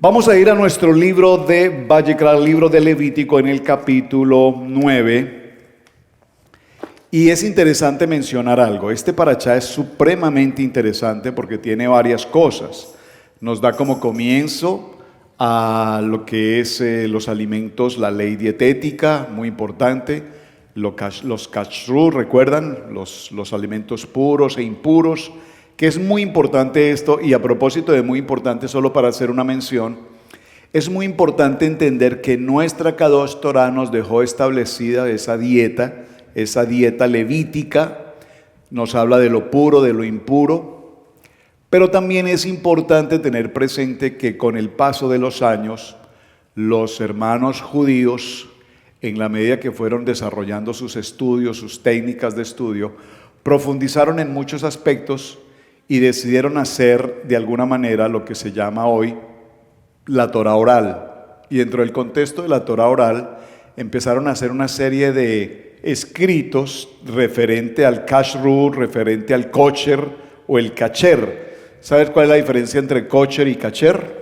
Vamos a ir a nuestro libro de Vallecra, el libro de Levítico, en el capítulo 9. Y es interesante mencionar algo. Este parashá es supremamente interesante porque tiene varias cosas. Nos da como comienzo a lo que es los alimentos, la ley dietética, muy importante. Los kashrut, ¿recuerdan? Los alimentos puros e impuros, que es muy importante esto. Y a propósito de muy importante, solo para hacer una mención, es muy importante entender que nuestra Kadosh Torah nos dejó establecida esa dieta levítica. Nos habla de lo puro, de lo impuro, pero también es importante tener presente que con el paso de los años, los hermanos judíos, en la medida que fueron desarrollando sus estudios, sus técnicas de estudio, profundizaron en muchos aspectos y decidieron hacer de alguna manera lo que se llama hoy la Torah oral. Y dentro del contexto de la Torah oral empezaron a hacer una serie de escritos referente al kashrut, referente al kosher o el kacher. ¿Sabes cuál es la diferencia entre kosher y kacher?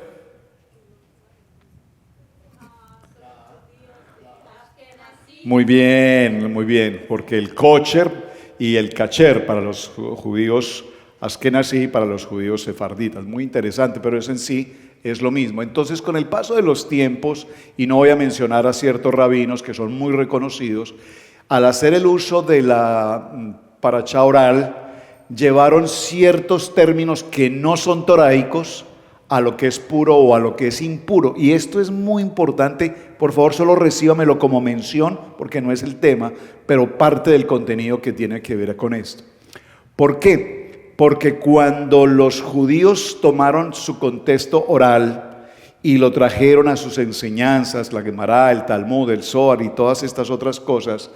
Muy bien, porque el kosher y el kacher para los judíos askenazí y para los judíos sefarditas. Muy interesante, pero eso en sí es lo mismo. Entonces, con el paso de los tiempos, y no voy a mencionar a ciertos rabinos que son muy reconocidos, al hacer el uso de la parashá oral, llevaron ciertos términos que no son toraicos a lo que es puro o a lo que es impuro. Y esto es muy importante. Por favor, solo recíbamelo como mención, porque no es el tema, pero parte del contenido que tiene que ver con esto. ¿Por qué? Porque cuando los judíos tomaron su contexto oral y lo trajeron a sus enseñanzas, la Gemara, el Talmud, el Zohar y todas estas otras cosas,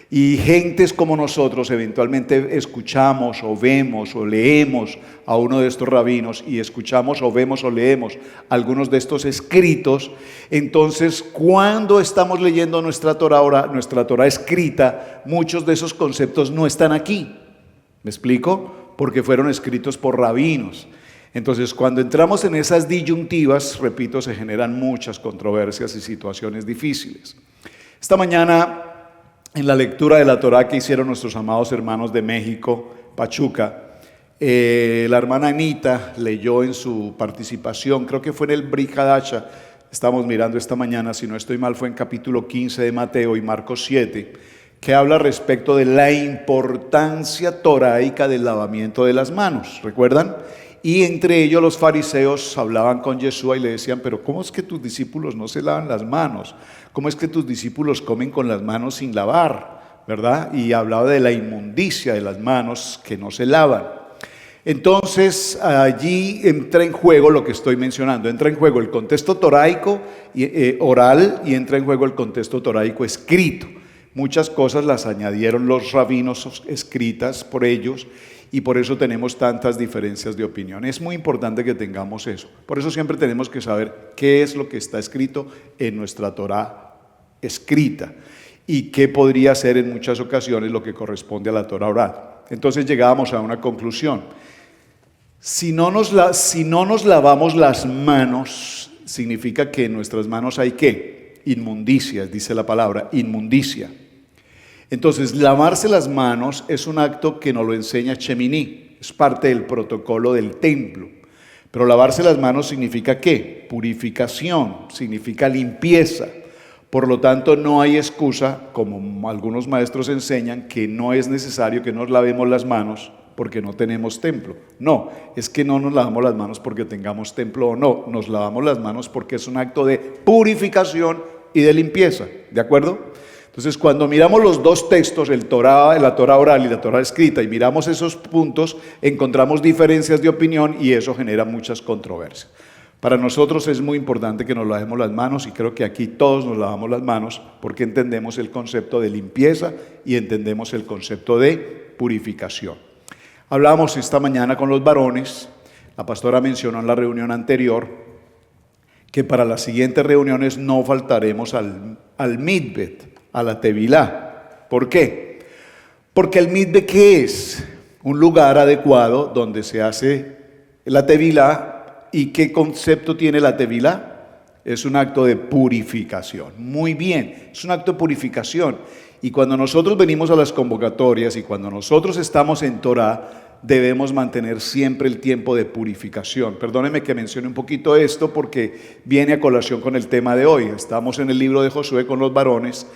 y gentes como nosotros eventualmente escuchamos o vemos o leemos a uno de estos rabinos y escuchamos o vemos o leemos algunos de estos escritos, entonces cuando estamos leyendo nuestra Torah escrita, muchos de esos conceptos no están aquí. ¿Me explico? Porque fueron escritos por rabinos. Entonces, cuando entramos en esas disyuntivas, repito, se generan muchas controversias y situaciones difíciles. Esta mañana, en la lectura de la Torah que hicieron nuestros amados hermanos de México, Pachuca, la hermana Anita leyó en su participación, creo que fue en el Brit Hadasha, estamos mirando esta mañana, si no estoy mal, fue en capítulo 15 de Mateo y Marcos 7, que habla respecto de la importancia toraica del lavamiento de las manos, ¿recuerdan? Y entre ellos los fariseos hablaban con Yeshua y le decían, pero ¿cómo es que tus discípulos no se lavan las manos? ¿Cómo es que tus discípulos comen con las manos sin lavar? ¿Verdad? Y hablaba de la inmundicia de las manos que no se lavan. Entonces allí entra en juego lo que estoy mencionando, entra en juego el contexto toraico oral y entra en juego el contexto toraico escrito. Muchas cosas las añadieron los rabinos escritas por ellos y por eso tenemos tantas diferencias de opinión. Es muy importante que tengamos eso. Por eso siempre tenemos que saber qué es lo que está escrito en nuestra Torah escrita y qué podría ser en muchas ocasiones lo que corresponde a la Torah oral. Entonces llegábamos a una conclusión. Si no nos lavamos las manos, significa que en nuestras manos hay ¿qué? Inmundicias, dice la palabra, inmundicia. Entonces, lavarse las manos es un acto que nos lo enseña Shemini, es parte del protocolo del templo. Pero lavarse las manos significa ¿qué? Purificación, significa limpieza. Por lo tanto, no hay excusa, como algunos maestros enseñan, que no es necesario que nos lavemos las manos porque no tenemos templo. No, es que no nos lavamos las manos porque tengamos templo o no, nos lavamos las manos porque es un acto de purificación y de limpieza, ¿de acuerdo? Entonces, cuando miramos los dos textos, la Torah oral y la Torah escrita, y miramos esos puntos, encontramos diferencias de opinión y eso genera muchas controversias. Para nosotros es muy importante que nos lavemos las manos y creo que aquí todos nos lavamos las manos porque entendemos el concepto de limpieza y entendemos el concepto de purificación. Hablamos esta mañana con los varones, la pastora mencionó en la reunión anterior que para las siguientes reuniones no faltaremos al Midbet, a la Tevilá. ¿Por qué? Porque el Midbet, ¿qué es? Un lugar adecuado donde se hace la Tevilá. ¿Y qué concepto tiene la Tevilá? Es un acto de purificación. Muy bien, es un acto de purificación. Y cuando nosotros venimos a las convocatorias y cuando nosotros estamos en Torah, debemos mantener siempre el tiempo de purificación. Perdóneme que mencione un poquito esto porque viene a colación con el tema de hoy. Estamos en el libro de Josué con los varones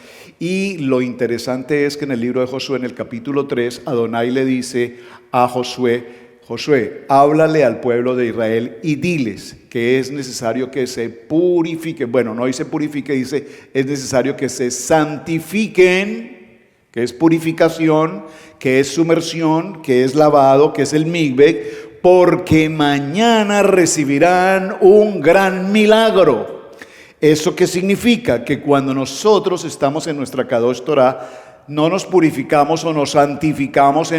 y lo interesante es que en el libro de Josué, en el capítulo 3, Adonai le dice a Josué: Josué, háblale al pueblo de Israel y diles que es necesario que se purifiquen. Bueno, no dice purifique, dice es necesario que se santifiquen, que es purificación, que es sumersión, que es lavado, que es el migbe, porque mañana recibirán un gran milagro. ¿Eso qué significa? Que cuando nosotros estamos en nuestra Kadosh Torah, no nos purificamos o nos santificamos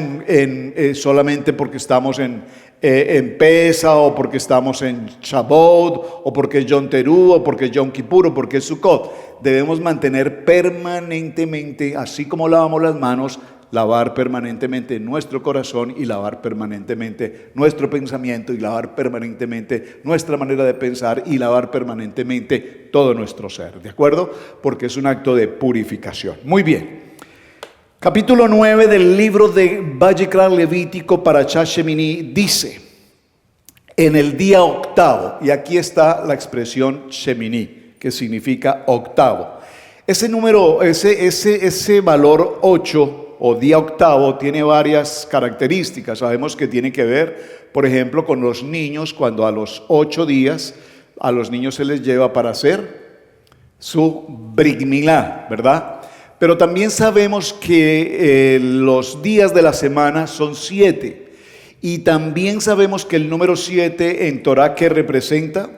solamente porque estamos en Pesa o porque estamos en Shavuot o porque es Yom Teruah o porque es Yom Kippur o porque es Sukkot. Debemos mantener permanentemente, así como lavamos las manos, lavar permanentemente nuestro corazón y lavar permanentemente nuestro pensamiento y lavar permanentemente nuestra manera de pensar y lavar permanentemente todo nuestro ser, ¿de acuerdo? Porque es un acto de purificación. Muy bien. Capítulo 9 del libro de Vayikra Levítico para Shemini dice: en el día octavo, y aquí está la expresión Shemini, que significa octavo. Ese número, ese valor 8 o día octavo tiene varias características. Sabemos que tiene que ver, por ejemplo, con los niños, cuando a los 8 días a los niños se les lleva para hacer su Brit Milá, ¿verdad? Pero también sabemos que los días de la semana son 7. Y también sabemos que el número 7 en Torah, ¿qué representa?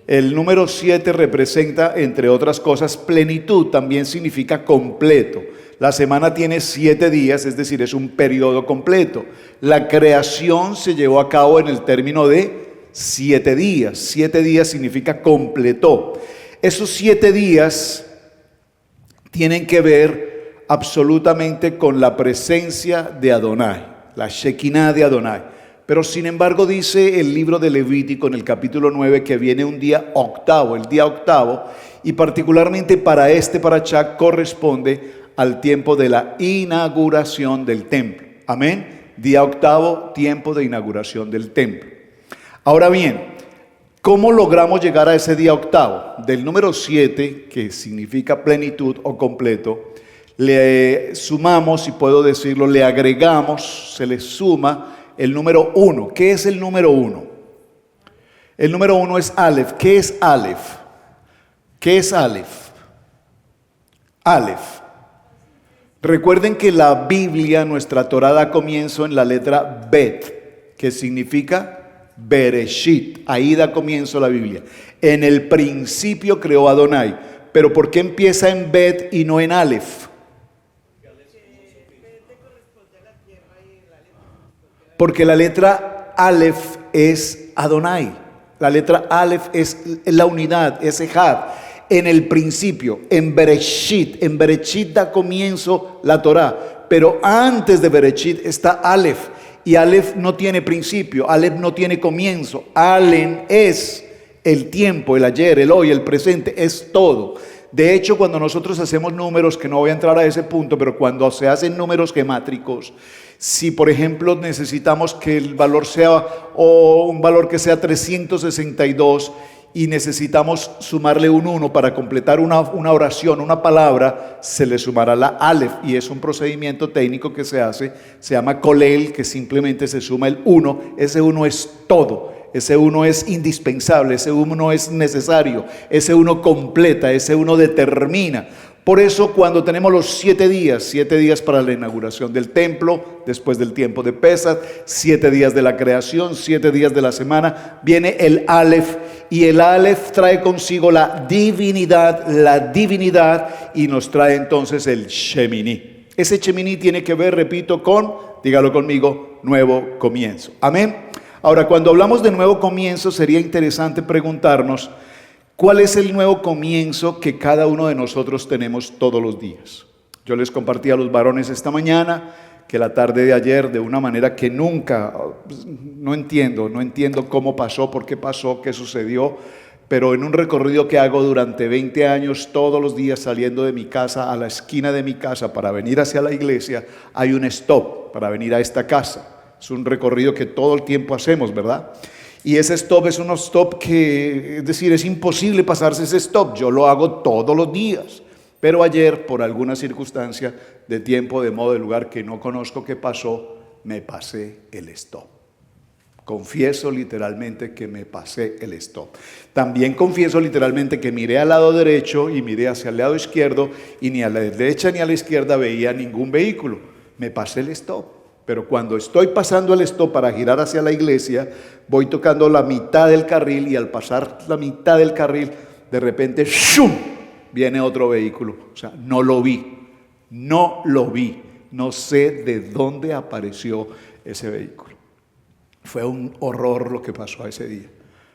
El número 7 representa, entre otras cosas, plenitud. También significa completo. La semana tiene 7 días, es decir, es un periodo completo. La creación se llevó a cabo en el término de 7 días. 7 días significa completó. Esos 7 días tienen que ver absolutamente con la presencia de Adonai, la Shekinah de Adonai. Pero sin embargo dice el libro de Levítico en el capítulo 9 que viene un día octavo, el día octavo, y particularmente para parashá corresponde al tiempo de la inauguración del templo. Amén. Día octavo, tiempo de inauguración del templo. Ahora bien, ¿cómo logramos llegar a ese día octavo? Del número 7, que significa plenitud o completo, le sumamos, si puedo decirlo, le agregamos, se le suma el número 1. ¿Qué es el número 1? El número 1 es Aleph. ¿Qué es Aleph? ¿Qué es Aleph? Aleph. Recuerden que la Biblia, nuestra Torá, da comienzo en la letra Bet, que significa Bereshit. Ahí da comienzo la Biblia. En el principio creó Adonai. Pero ¿por qué empieza en Bet y no en Aleph? Porque la letra Aleph es Adonai. La letra Aleph es la unidad, es Ejad. En el principio, en Bereshit da comienzo la Torá. Pero antes de Bereshit está Aleph. Y Aleph no tiene principio, Aleph no tiene comienzo. Alen es el tiempo, el ayer, el hoy, el presente, es todo. De hecho, cuando nosotros hacemos números, que no voy a entrar a ese punto, pero cuando se hacen números gemátricos, si por ejemplo necesitamos que el valor sea, o un valor que sea 362, y necesitamos sumarle un 1 para completar una oración, una palabra, se le sumará la Aleph, y es un procedimiento técnico que se hace, se llama Kolel, que simplemente se suma el 1. Ese 1 es todo, ese 1 es indispensable, ese 1 es necesario, ese 1 completa, ese 1 determina. Por eso cuando tenemos los 7 días para la inauguración del templo, después del tiempo de Pesach, 7 días de la creación, 7 días de la semana, viene el Aleph, y el Aleph trae consigo la divinidad, y nos trae entonces el Shemini. Ese Shemini tiene que ver, repito, con, dígalo conmigo, nuevo comienzo. Amén. Ahora, cuando hablamos de nuevo comienzo, sería interesante preguntarnos, ¿cuál es el nuevo comienzo que cada uno de nosotros tenemos todos los días? Yo les compartí a los varones esta mañana que la tarde de ayer, de una manera que nunca, no entiendo cómo pasó, por qué pasó, qué sucedió, pero en un recorrido que hago durante 20 años, todos los días saliendo de mi casa a la esquina de mi casa para venir hacia la iglesia, hay un stop para venir a esta casa. Es un recorrido que todo el tiempo hacemos, ¿verdad? Y ese stop es un stop que, es decir, es imposible pasarse ese stop. Yo lo hago todos los días. Pero ayer, por alguna circunstancia de tiempo, de modo, de lugar que no conozco qué pasó, me pasé el stop. Confieso literalmente que me pasé el stop. También confieso literalmente que miré al lado derecho y miré hacia el lado izquierdo y ni a la derecha ni a la izquierda veía ningún vehículo. Me pasé el stop. Pero cuando estoy pasando el stop para girar hacia la iglesia, voy tocando la mitad del carril y al pasar la mitad del carril, de repente ¡shum!, viene otro vehículo. O sea, no lo vi. No sé de dónde apareció ese vehículo. Fue un horror lo que pasó ese día.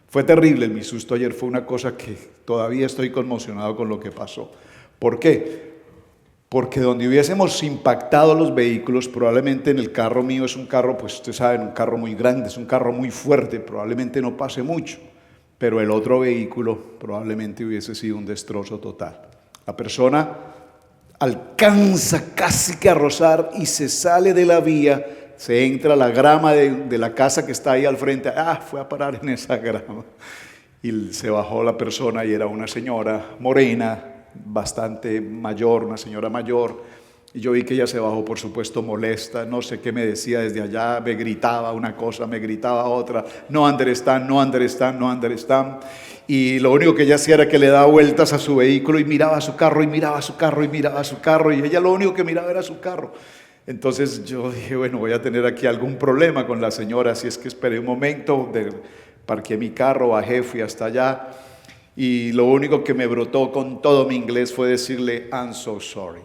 Fue terrible. Mi susto ayer fue una cosa que todavía estoy conmocionado con lo que pasó. ¿Por qué? Porque donde hubiésemos impactado los vehículos, probablemente en el carro mío es un carro, pues ustedes saben, un carro muy grande, es un carro muy fuerte, probablemente no pase mucho, pero el otro vehículo probablemente hubiese sido un destrozo total. La persona alcanza casi que a rozar y se sale de la vía, se entra a la grama de la casa que está ahí al frente, fue a parar en esa grama. Y se bajó la persona y era una señora morena, bastante mayor, una señora mayor, y yo vi que ella se bajó, por supuesto, molesta, no sé qué me decía desde allá, me gritaba una cosa, me gritaba otra, no understand, y lo único que ella hacía era que le daba vueltas a su vehículo y miraba a su carro, y miraba a su carro, y miraba a su carro, y ella lo único que miraba era su carro. Entonces yo dije, bueno, voy a tener aquí algún problema con la señora, así es que esperé un momento, parqué mi carro, bajé, fui hasta allá, y lo único que me brotó con todo mi inglés fue decirle, I'm so sorry.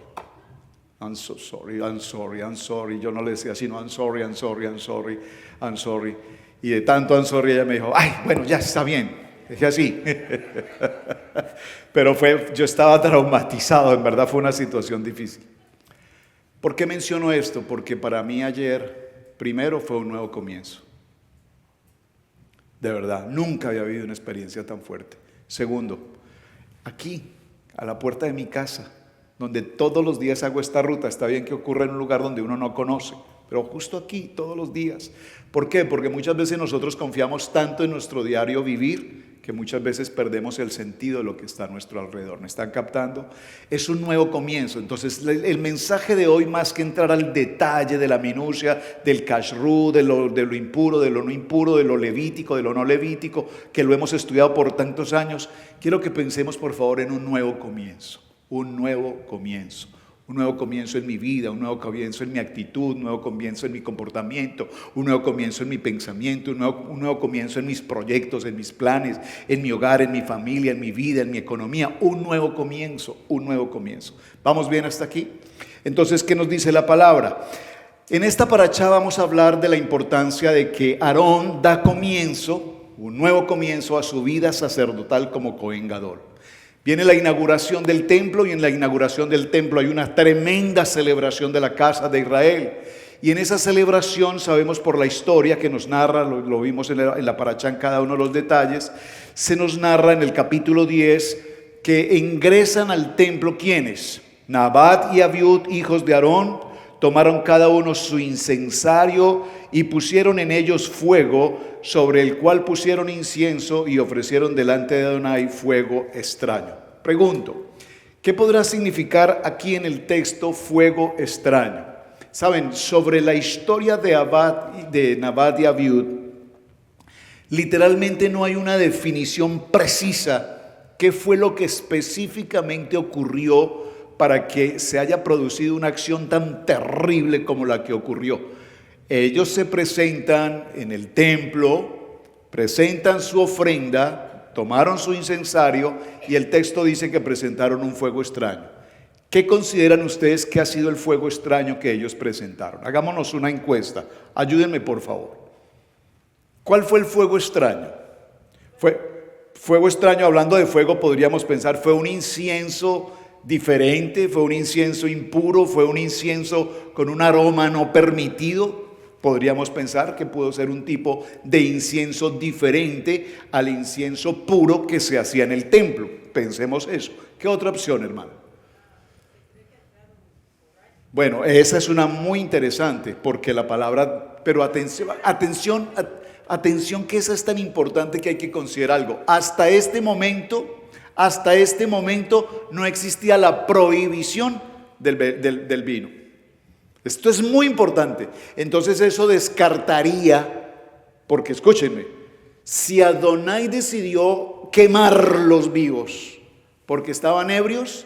I'm so sorry, I'm sorry, I'm sorry. Yo no le decía sino I'm sorry, I'm sorry, I'm sorry, I'm sorry. Y de tanto I'm sorry ella me dijo, bueno, ya está bien. Dije así. Pero yo estaba traumatizado, en verdad fue una situación difícil. ¿Por qué menciono esto? Porque para mí ayer, primero, fue un nuevo comienzo. De verdad, nunca había habido una experiencia tan fuerte. Segundo, aquí, a la puerta de mi casa, donde todos los días hago esta ruta, está bien que ocurra en un lugar donde uno no conoce, pero justo aquí, todos los días. ¿Por qué? Porque muchas veces nosotros confiamos tanto en nuestro diario vivir, que muchas veces perdemos el sentido de lo que está a nuestro alrededor. ¿Me están captando? Es un nuevo comienzo. Entonces, el mensaje de hoy, más que entrar al detalle de la minucia, del kashrut, de lo impuro, de lo no impuro, de lo levítico, de lo no levítico, que lo hemos estudiado por tantos años, quiero que pensemos, por favor, en un nuevo comienzo. Un nuevo comienzo. Un nuevo comienzo en mi vida, un nuevo comienzo en mi actitud, un nuevo comienzo en mi comportamiento, un nuevo comienzo en mi pensamiento, un nuevo comienzo en mis proyectos, en mis planes, en mi hogar, en mi familia, en mi vida, en mi economía. Un nuevo comienzo, un nuevo comienzo. ¿Vamos bien hasta aquí? Entonces, ¿qué nos dice la palabra? En esta parashá vamos a hablar de la importancia de que Aarón da comienzo, un nuevo comienzo a su vida sacerdotal como Cohen Gadol. Viene la inauguración del templo y en la inauguración del templo hay una tremenda celebración de la casa de Israel. Y en esa celebración sabemos por la historia que nos narra, lo vimos en la parashá en cada uno de los detalles, se nos narra en el capítulo 10 que ingresan al templo ¿quiénes? Nadab y Abiud, hijos de Aarón, tomaron cada uno su incensario y pusieron en ellos fuego, sobre el cual pusieron incienso y ofrecieron delante de Adonai fuego extraño. Pregunto, ¿qué podrá significar aquí en el texto fuego extraño? Saben, sobre la historia de Nadab y Abiud, literalmente no hay una definición precisa qué fue lo que específicamente ocurrió para que se haya producido una acción tan terrible como la que ocurrió. Ellos se presentan en el templo, presentan su ofrenda, tomaron su incensario y el texto dice que presentaron un fuego extraño. ¿Qué consideran ustedes que ha sido el fuego extraño que ellos presentaron? Hagámonos una encuesta, ayúdenme por favor. ¿Cuál fue el fuego extraño? Fuego extraño, hablando de fuego podríamos pensar, fue un incienso diferente, fue un incienso impuro, fue un incienso con un aroma no permitido. Podríamos pensar que pudo ser un tipo de incienso diferente al incienso puro que se hacía en el templo. Pensemos eso. ¿Qué otra opción, hermano? Bueno, esa es una muy interesante, porque la palabra, pero atención que esa es tan importante que hay que considerar algo. Hasta este momento no existía la prohibición del vino. Esto es muy importante. Entonces eso descartaría, porque escúchenme, si Adonai decidió quemarlos vivos porque estaban ebrios,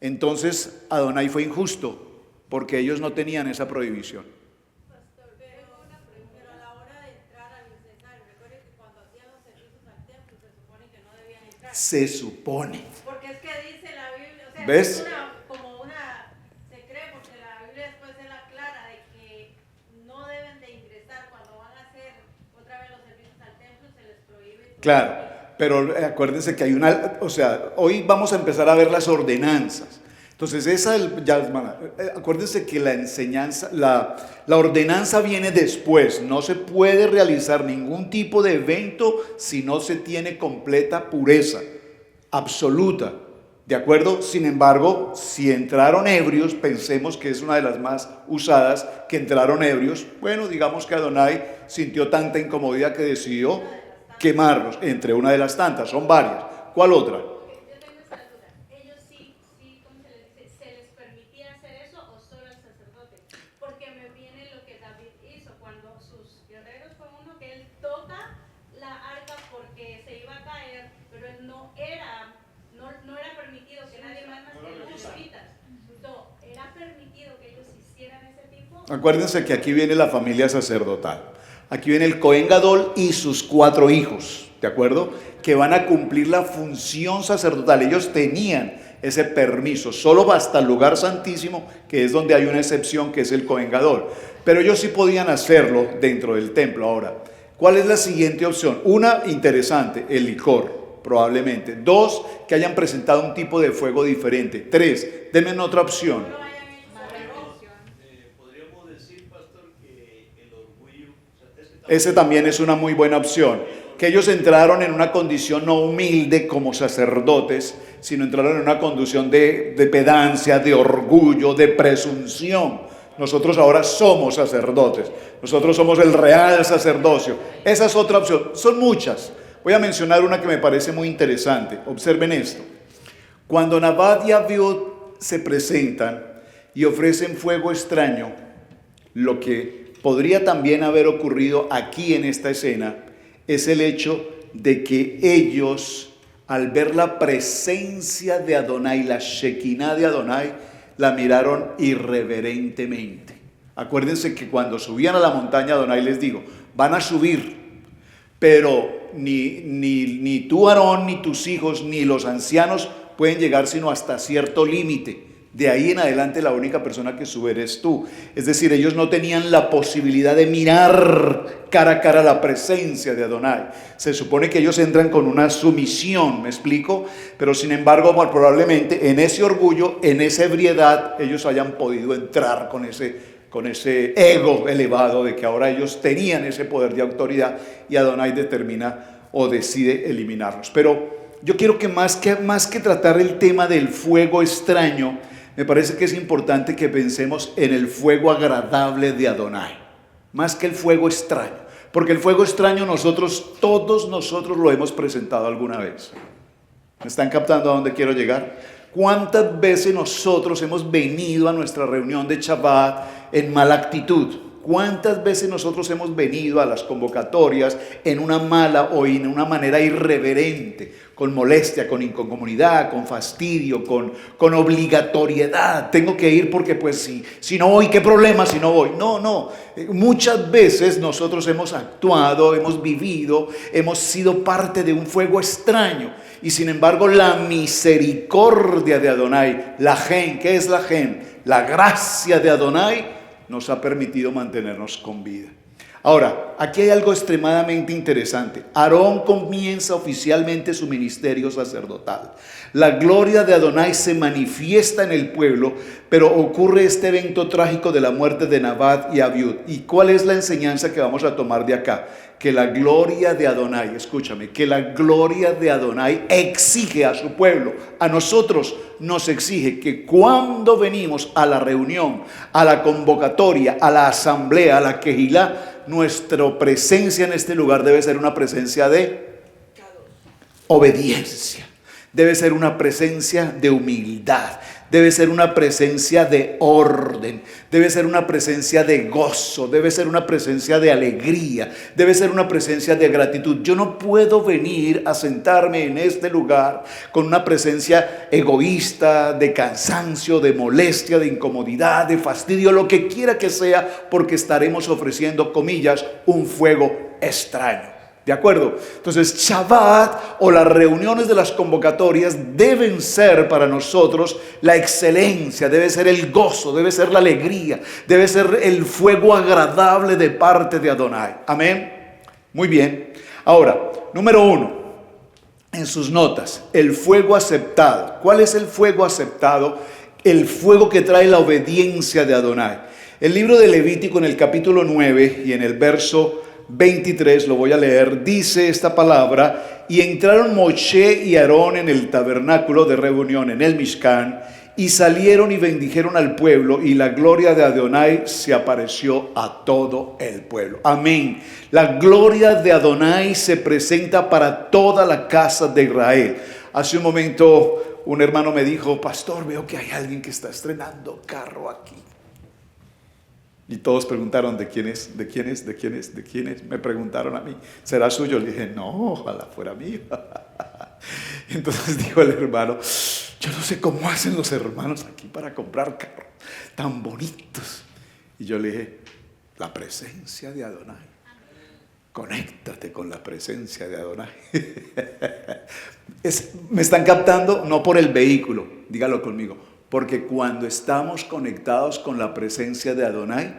entonces Adonai fue injusto, porque ellos no tenían esa prohibición. Pastor, pero a la hora de entrar al incensario, recuerde que cuando hacían los servicios al templo se supone que no debían entrar. Se supone. Porque es que dice la Biblia, o sea, ¿ves? es se cree porque la Biblia después se la aclara de que no deben de ingresar cuando van a hacer otra vez los servicios al templo, se les prohíbe. Claro, pero acuérdense que hay hoy vamos a empezar a ver las ordenanzas. Entonces, acuérdense que la enseñanza, la ordenanza viene después. No se puede realizar ningún tipo de evento si no se tiene completa pureza, absoluta. ¿De acuerdo? Sin embargo, si entraron ebrios, pensemos que es una de las más usadas, que entraron ebrios. Bueno, digamos que Adonai sintió tanta incomodidad que decidió quemarlos, entre una de las tantas, son varias. ¿Cuál otra? Yo tengo esta duda. ¿Ellos sí, ¿cómo se les dice? ¿Se les permitía hacer eso o solo al sacerdote? Porque me viene lo que David hizo cuando sus guerreros fue uno que él toca la arca porque se iba a caer, pero él no era permitido que nadie más que los levitas. No, era permitido que ellos hicieran ese tipo. Acuérdense que aquí viene la familia sacerdotal. Aquí viene el Cohen Gadol y sus 4 hijos, ¿de acuerdo? Que van a cumplir la función sacerdotal. Ellos tenían ese permiso, solo hasta el lugar santísimo, que es donde hay una excepción, que es el Cohen Gadol. Pero ellos sí podían hacerlo dentro del templo. Ahora, ¿cuál es la siguiente opción? Una, interesante, el licor, probablemente. 2, que hayan presentado un tipo de fuego diferente. 3, denme otra opción. Ese también es una muy buena opción, que ellos entraron en una condición no humilde como sacerdotes, sino entraron en una condición de pedancia, de orgullo, de presunción. Nosotros ahora somos sacerdotes, nosotros somos el real sacerdocio. Esa es otra opción, son muchas. Voy a mencionar una que me parece muy interesante. Observen esto. Cuando Nabad y Abiud se presentan y ofrecen fuego extraño, lo que podría también haber ocurrido aquí en esta escena es el hecho de que ellos, al ver la presencia de Adonai, la Shekinah de Adonai, la miraron irreverentemente. Acuérdense que cuando subían a la montaña, Adonai les dijo, van a subir, pero ni tú, Aarón, ni tus hijos, ni los ancianos pueden llegar sino hasta cierto límite. De ahí en adelante la única persona que sube eres tú. Es decir, ellos no tenían la posibilidad de mirar cara a cara la presencia de Adonai. Se supone que ellos entran con una sumisión, ¿me explico? Pero sin embargo, probablemente en ese orgullo, en esa ebriedad, ellos hayan podido entrar con ese ego elevado de que ahora ellos tenían ese poder de autoridad y Adonai determina o decide eliminarlos. Pero yo quiero que más que tratar el tema del fuego extraño, me parece que es importante que pensemos en el fuego agradable de Adonai, más que el fuego extraño, porque el fuego extraño todos nosotros lo hemos presentado alguna vez. ¿Me están captando a dónde quiero llegar? ¿Cuántas veces nosotros hemos venido a nuestra reunión de Shabbat en mala actitud? ¿Cuántas veces nosotros hemos venido a las convocatorias en una mala o en una manera irreverente, con molestia, con incomodidad, con fastidio, con obligatoriedad? Tengo que ir porque pues si no voy, ¿qué problema si no voy? No. Muchas veces nosotros hemos actuado, hemos vivido, hemos sido parte de un fuego extraño. Y sin embargo la misericordia de Adonai, la gen, ¿qué es la gen? La gracia de Adonai nos ha permitido mantenernos con vida. Ahora, aquí hay algo extremadamente interesante. Aarón comienza oficialmente su ministerio sacerdotal. La gloria de Adonai se manifiesta en el pueblo, pero ocurre este evento trágico de la muerte de Nabat y Abiud. ¿Y cuál es la enseñanza que vamos a tomar de acá? Que la gloria de Adonai, escúchame, que la gloria de Adonai exige a su pueblo, a nosotros nos exige que cuando venimos a la reunión, a la convocatoria, a la asamblea, a la quejilá, nuestra presencia en este lugar debe ser una presencia de obediencia, debe ser una presencia de humildad, debe ser una presencia de orden, debe ser una presencia de gozo, debe ser una presencia de alegría, debe ser una presencia de gratitud. Yo no puedo venir a sentarme en este lugar con una presencia egoísta, de cansancio, de molestia, de incomodidad, de fastidio, lo que quiera que sea, porque estaremos ofreciendo, comillas, un fuego extraño. ¿De acuerdo? Entonces, Shabbat o las reuniones de las convocatorias deben ser para nosotros la excelencia, debe ser el gozo, debe ser la alegría, debe ser el fuego agradable de parte de Adonai. Amén. Muy bien. Ahora, número 1, en sus notas, el fuego aceptado. ¿Cuál es el fuego aceptado? El fuego que trae la obediencia de Adonai. El libro de Levítico en el capítulo 9 y en el verso 23, lo voy a leer, dice esta palabra: y entraron Moshe y Aarón en el tabernáculo de reunión, en el Mishkan, y salieron y bendijeron al pueblo, y la gloria de Adonai se apareció a todo el pueblo. Amén. La gloria de Adonai se presenta para toda la casa de Israel. Hace un momento un hermano me dijo: pastor, veo que hay alguien que está estrenando carro aquí. Y todos preguntaron: ¿de quién es? ¿De quién es? ¿De quién es? ¿De quién es? Me preguntaron a mí: ¿será suyo? Le dije: no, ojalá fuera mío. Entonces dijo el hermano: yo no sé cómo hacen los hermanos aquí para comprar carros tan bonitos. Y yo le dije: la presencia de Adonai. Conéctate con la presencia de Adonai. ¿Me están captando? No por el vehículo, dígalo conmigo. Porque cuando estamos conectados con la presencia de Adonai,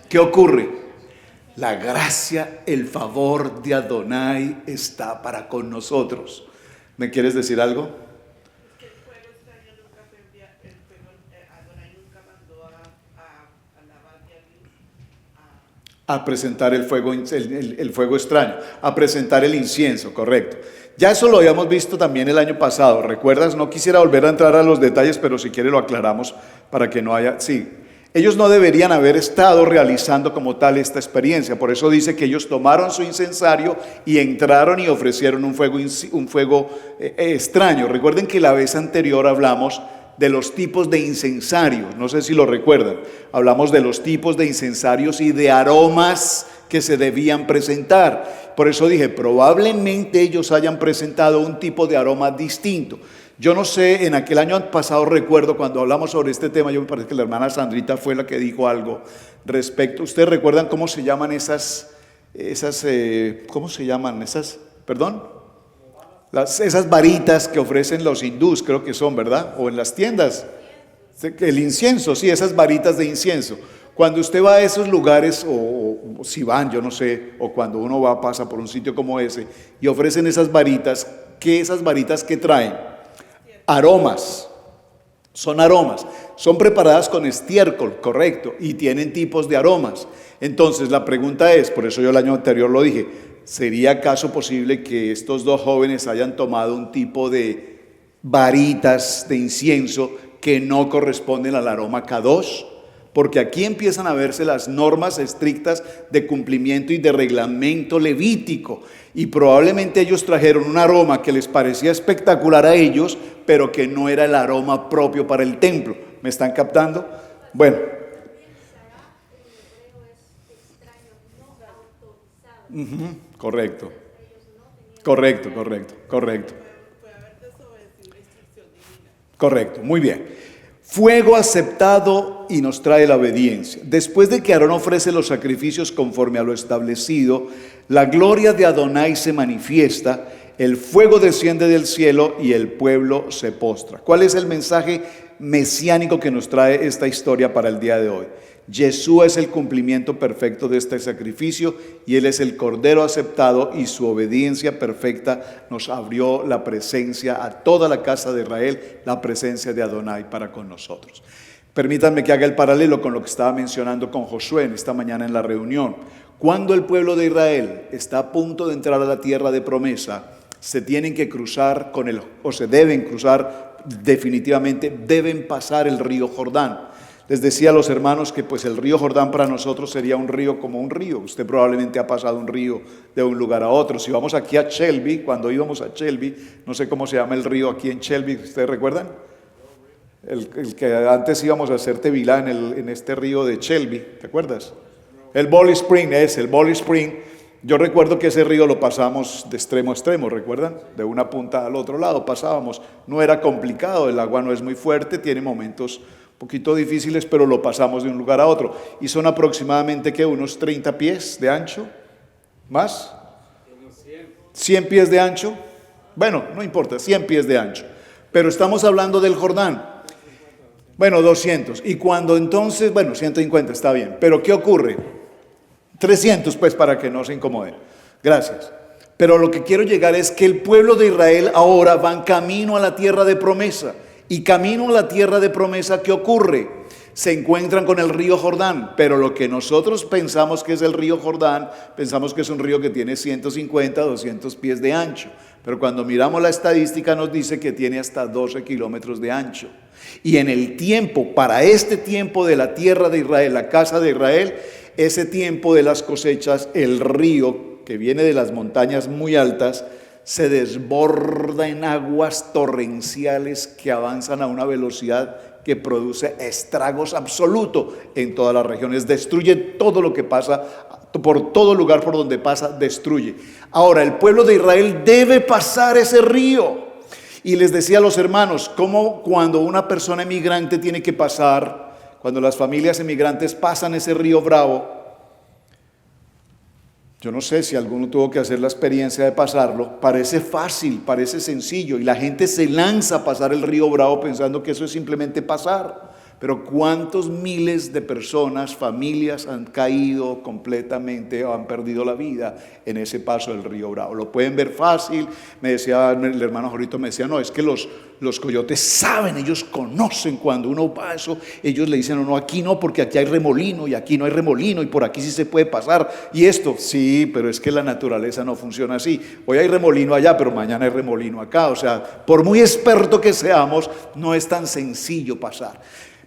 ¿qué ocurre? La gracia, el favor de Adonai está para con nosotros. ¿Me quieres decir algo? Es que el fuego extraño nunca fue enviado, Adonai nunca mandó a Nabat y a Abiud A presentar el fuego extraño, a presentar el incienso, correcto. Ya eso lo habíamos visto también el año pasado, ¿recuerdas? No quisiera volver a entrar a los detalles, pero si quiere lo aclaramos para que no haya... Sí, ellos no deberían haber estado realizando como tal esta experiencia. Por eso dice que ellos tomaron su incensario y entraron y ofrecieron un fuego extraño. Recuerden que la vez anterior hablamos de los tipos de incensarios, no sé si lo recuerdan. Hablamos de los tipos de incensarios y de aromas que se debían presentar. Por eso dije, probablemente ellos hayan presentado un tipo de aroma distinto. Yo no sé, en aquel año pasado recuerdo cuando hablamos sobre este tema, yo me parece que la hermana Sandrita fue la que dijo algo respecto. ¿Ustedes recuerdan cómo se llaman cómo se llaman esas, perdón? Esas varitas que ofrecen los hindús, creo que son, ¿verdad? O en las tiendas. El incienso, sí, esas varitas de incienso. Cuando usted va a esos lugares, o si van, yo no sé, o cuando uno pasa por un sitio como ese, y ofrecen esas varitas, esas varitas que traen? Aromas. Son preparadas con estiércol, correcto, y tienen tipos de aromas. Entonces la pregunta es, por eso yo el año anterior lo dije, ¿sería acaso posible que estos dos jóvenes hayan tomado un tipo de varitas de incienso que no corresponden al aroma Kadosh? Porque aquí empiezan a verse las normas estrictas de cumplimiento y de reglamento levítico. Y probablemente ellos trajeron un aroma que les parecía espectacular a ellos, pero que no era el aroma propio para el templo. ¿Me están captando? Bueno. Correcto. Correcto. Puede haber desobedecido la instrucción divina. Correcto, muy bien. Fuego aceptado y nos trae la obediencia. Después de que Aarón ofrece los sacrificios conforme a lo establecido, la gloria de Adonai se manifiesta, el fuego desciende del cielo y el pueblo se postra. ¿Cuál es el mensaje mesiánico que nos trae esta historia para el día de hoy. Yeshua es el cumplimiento perfecto de este sacrificio y Él es el Cordero aceptado, y su obediencia perfecta nos abrió la presencia a toda la casa de Israel, la presencia de Adonai para con nosotros. Permítanme que haga el paralelo con lo que estaba mencionando con Josué en esta mañana en la reunión. Cuando el pueblo de Israel está a punto de entrar a la tierra de promesa, se tienen que cruzar o se deben cruzar definitivamente, deben pasar el río Jordán. Les decía a los hermanos que pues el río Jordán para nosotros sería un río como un río. Usted probablemente ha pasado un río de un lugar a otro. Si vamos aquí a Shelby, cuando íbamos a Shelby, no sé cómo se llama el río aquí en Shelby, ¿ustedes recuerdan? El que antes íbamos a hacer Tevilá en este río de Shelby, ¿te acuerdas? El Bowling Spring, el Bowling Spring. Yo recuerdo que ese río lo pasamos de extremo a extremo, ¿recuerdan? De una punta al otro lado pasábamos. No era complicado, el agua no es muy fuerte, tiene momentos un poquito difíciles, pero lo pasamos de un lugar a otro. Y son aproximadamente, ¿qué? Unos 30 pies de ancho, ¿más? 100 pies de ancho. Bueno, no importa, 100 pies de ancho. Pero estamos hablando del Jordán. Bueno, 200. Y cuando entonces, 150 está bien. Pero ¿qué ocurre? 300, pues, para que no se incomoden. Gracias. Pero lo que quiero llegar es que el pueblo de Israel ahora va camino a la tierra de promesa. Y camino a la tierra de promesa, ¿qué ocurre? Se encuentran con el río Jordán, pero lo que nosotros pensamos que es el río Jordán, pensamos que es un río que tiene 150, 200 pies de ancho. Pero cuando miramos la estadística nos dice que tiene hasta 12 kilómetros de ancho. Y en el tiempo, para este tiempo de la tierra de Israel, la casa de Israel, ese tiempo de las cosechas, el río que viene de las montañas muy altas, se desborda en aguas torrenciales que avanzan a una velocidad que produce estragos absolutos en todas las regiones. Destruye todo lo que pasa, por todo lugar por donde pasa, destruye. Ahora, el pueblo de Israel debe pasar ese río. Y les decía a los hermanos, como cuando una persona emigrante tiene que pasar, cuando las familias emigrantes pasan ese río Bravo, yo no sé si alguno tuvo que hacer la experiencia de pasarlo, parece fácil, parece sencillo, y la gente se lanza a pasar el río Bravo pensando que eso es simplemente pasar. Pero cuántos miles de personas, familias han caído completamente o han perdido la vida en ese paso del río Bravo. Lo pueden ver fácil. Me decía el hermano Jorito, me decía, no, es que los coyotes saben, ellos conocen cuando uno va eso, ellos le dicen, no, aquí no, porque aquí hay remolino y aquí no hay remolino y por aquí sí se puede pasar. Y esto, sí, pero es que la naturaleza no funciona así. Hoy hay remolino allá, pero mañana hay remolino acá. O sea, por muy experto que seamos, no es tan sencillo pasar.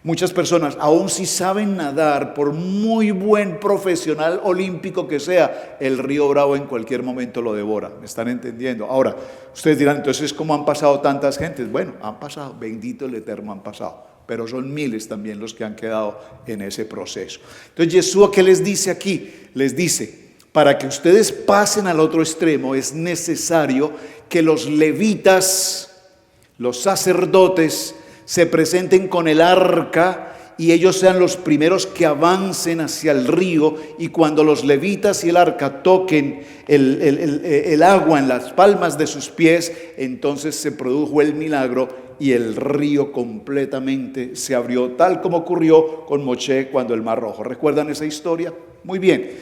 Muchas personas, aun si saben nadar, por muy buen profesional olímpico que sea, el río Bravo en cualquier momento lo devora. ¿Me están entendiendo? Ahora, ustedes dirán, entonces, ¿cómo han pasado tantas gentes? Bueno, han pasado, bendito el Eterno, han pasado. Pero son miles también los que han quedado en ese proceso. Entonces, Yeshua, ¿qué les dice aquí? Les dice, para que ustedes pasen al otro extremo, es necesario que los levitas, los sacerdotes, se presenten con el arca y ellos sean los primeros que avancen hacia el río, y cuando los levitas y el arca toquen el agua en las palmas de sus pies, entonces se produjo el milagro y el río completamente se abrió, tal como ocurrió con Moshe cuando el Mar Rojo. ¿Recuerdan esa historia? Muy bien.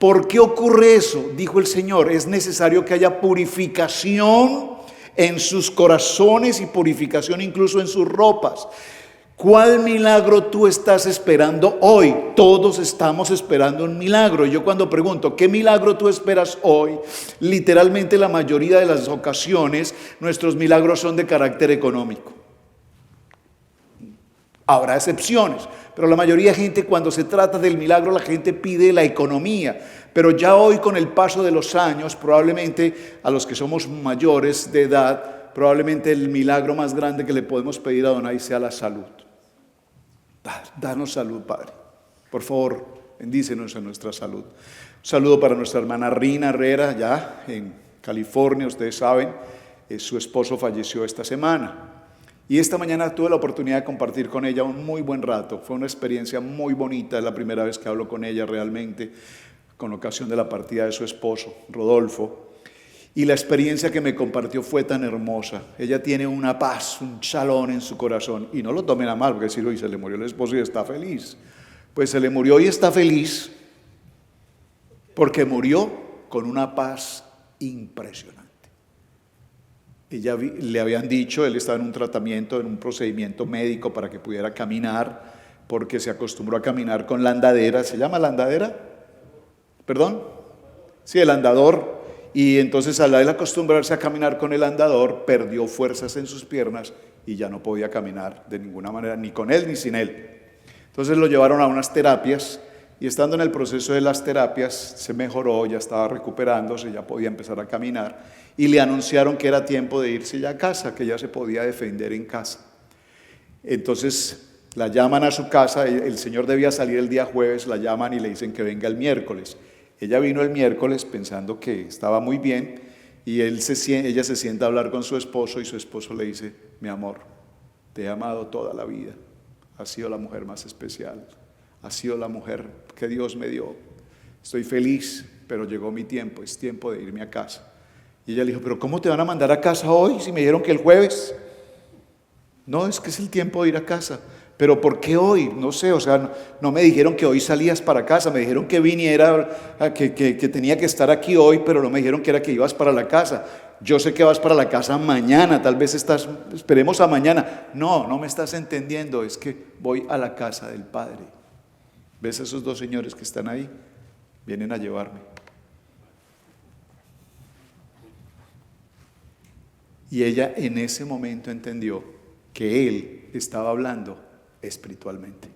¿Por qué ocurre eso? Dijo el Señor, es necesario que haya purificación en sus corazones y purificación incluso en sus ropas. ¿Cuál milagro tú estás esperando hoy? Todos estamos esperando un milagro. Yo cuando pregunto, ¿qué milagro tú esperas hoy? Literalmente la mayoría de las ocasiones nuestros milagros son de carácter económico. Habrá excepciones, pero la mayoría de gente, cuando se trata del milagro, la gente pide la economía. Pero ya hoy, con el paso de los años, probablemente a los que somos mayores de edad, probablemente el milagro más grande que le podemos pedir a Adonai sea la salud. Danos salud, Padre. Por favor, bendícenos en nuestra salud. Un saludo para nuestra hermana Rina Herrera, ya en California, ustedes saben, su esposo falleció esta semana. Y esta mañana tuve la oportunidad de compartir con ella un muy buen rato. Fue una experiencia muy bonita, es la primera vez que hablo con ella realmente, con ocasión de la partida de su esposo, Rodolfo. Y la experiencia que me compartió fue tan hermosa. Ella tiene una paz, un shalom en su corazón. Y no lo tomen a mal, porque decir, hoy se le murió el esposo y está feliz. Pues se le murió y está feliz porque murió con una paz impresionante. Le habían dicho, él estaba en un tratamiento, en un procedimiento médico para que pudiera caminar, porque se acostumbró a caminar con la andadera. ¿Se llama la andadera? ¿Perdón? Sí, el andador. Y entonces al él acostumbrarse a caminar con el andador, perdió fuerzas en sus piernas y ya no podía caminar de ninguna manera, ni con él ni sin él. Entonces lo llevaron a unas terapias y estando en el proceso de las terapias se mejoró, ya estaba recuperándose, ya podía empezar a caminar y le anunciaron que era tiempo de irse ya a casa, que ya se podía defender en casa. Entonces la llaman a su casa, el señor debía salir el día jueves, la llaman y le dicen que venga el miércoles. Ella vino el miércoles pensando que estaba muy bien y ella se sienta a hablar con su esposo y su esposo le dice, mi amor, te he amado toda la vida, has sido la mujer más especial, has sido la mujer que Dios me dio, estoy feliz, pero llegó mi tiempo, es tiempo de irme a casa. Y ella le dijo, pero ¿cómo te van a mandar a casa hoy si me dijeron que el jueves? No, es que es el tiempo de ir a casa. ¿Pero por qué hoy? No sé, o sea, no me dijeron que hoy salías para casa, me dijeron que viniera, que tenía que estar aquí hoy, pero no me dijeron que era que ibas para la casa. Yo sé que vas para la casa mañana, tal vez esperemos a mañana. No, no me estás entendiendo, es que voy a la casa del Padre. ¿Ves a esos dos señores que están ahí? Vienen a llevarme. Y ella en ese momento entendió que él estaba hablando espiritualmente.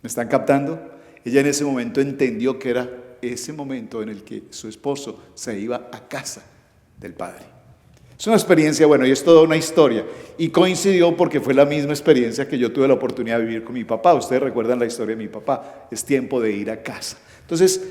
¿Me están captando? Ella en ese momento entendió que era ese momento en el que su esposo se iba a casa del Padre. Es una experiencia, bueno, y es toda una historia. Y coincidió porque fue la misma experiencia que yo tuve la oportunidad de vivir con mi papá. Ustedes recuerdan la historia de mi papá. Es tiempo de ir a casa. Entonces,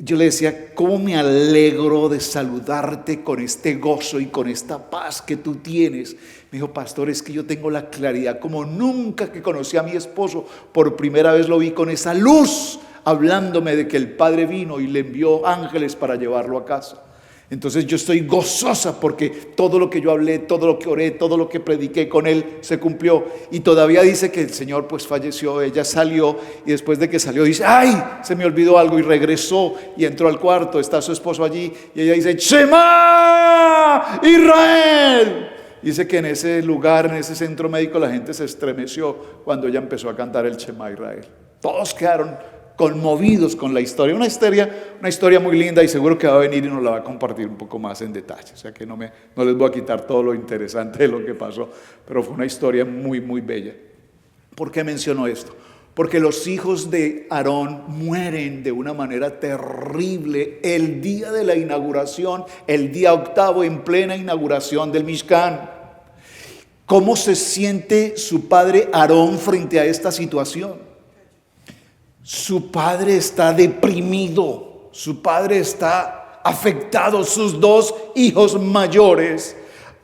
yo le decía, ¿cómo me alegro de saludarte con este gozo y con esta paz que tú tienes? Me dijo, pastor, es que yo tengo la claridad como nunca que conocí a mi esposo. Por primera vez lo vi con esa luz, hablándome de que el Padre vino y le envió ángeles para llevarlo a casa. Entonces yo estoy gozosa porque todo lo que yo hablé, todo lo que oré, todo lo que prediqué con él se cumplió. Y todavía dice que el Señor pues falleció, ella salió y después de que salió dice, ¡ay! Se me olvidó algo y regresó y entró al cuarto, está su esposo allí y ella dice, ¡Shema Israel! Dice que en ese lugar, en ese centro médico la gente se estremeció cuando ella empezó a cantar el Shema Israel. Todos quedaron conmovidos con la historia, una historia muy linda y seguro que va a venir y nos la va a compartir un poco más en detalle, o sea que no les voy a quitar todo lo interesante de lo que pasó, pero fue una historia muy muy bella. ¿Por qué menciono esto? Porque los hijos de Aarón mueren de una manera terrible el día de la inauguración, el día 8 en plena inauguración del Mishkan. ¿Cómo se siente su padre Aarón frente a esta situación? Su padre está deprimido, su padre está afectado, sus dos hijos mayores,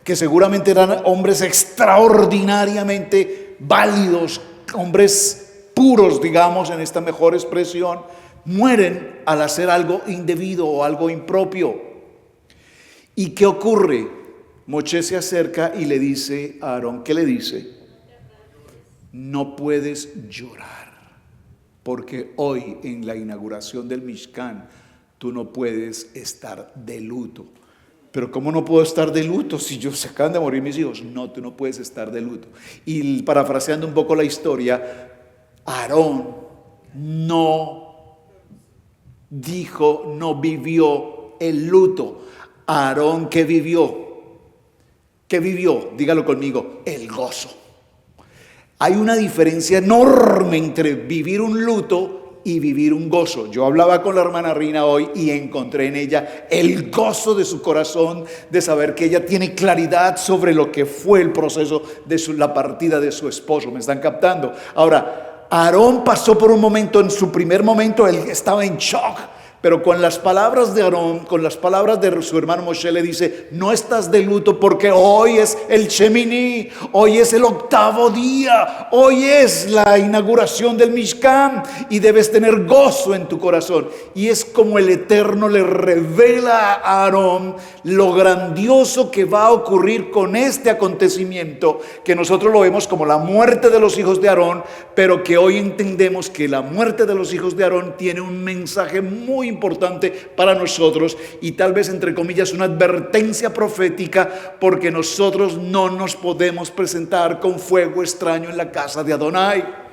que seguramente eran hombres extraordinariamente válidos, hombres puros, digamos, en esta mejor expresión, mueren al hacer algo indebido o algo impropio. ¿Y qué ocurre? Moisés se acerca y le dice a Aarón, ¿qué le dice? No puedes llorar. Porque hoy en la inauguración del Mishkan tú no puedes estar de luto. Pero ¿cómo no puedo estar de luto si se acaban de morir mis hijos? No, tú no puedes estar de luto. Y parafraseando un poco la historia, Aarón no vivió el luto. Aarón, ¿qué vivió? ¿Qué vivió? Dígalo conmigo, el gozo. Hay una diferencia enorme entre vivir un luto y vivir un gozo. Yo hablaba con la hermana Rina hoy y encontré en ella el gozo de su corazón, de saber que ella tiene claridad sobre lo que fue el proceso de la partida de su esposo. ¿Me están captando? Ahora, Aarón pasó por un momento, en su primer momento él estaba en shock, pero con las palabras de Aarón, con las palabras de su hermano Moshe, le dice: no estás de luto porque hoy es el Shemini, hoy es el octavo día, hoy es la inauguración del Mishkan y debes tener gozo en tu corazón. Y es como el Eterno le revela a Aarón lo grandioso que va a ocurrir con este acontecimiento, que nosotros lo vemos como la muerte de los hijos de Aarón, pero que hoy entendemos que la muerte de los hijos de Aarón tiene un mensaje muy importante para nosotros y tal vez entre comillas una advertencia profética, porque nosotros no nos podemos presentar con fuego extraño en la casa de Adonai.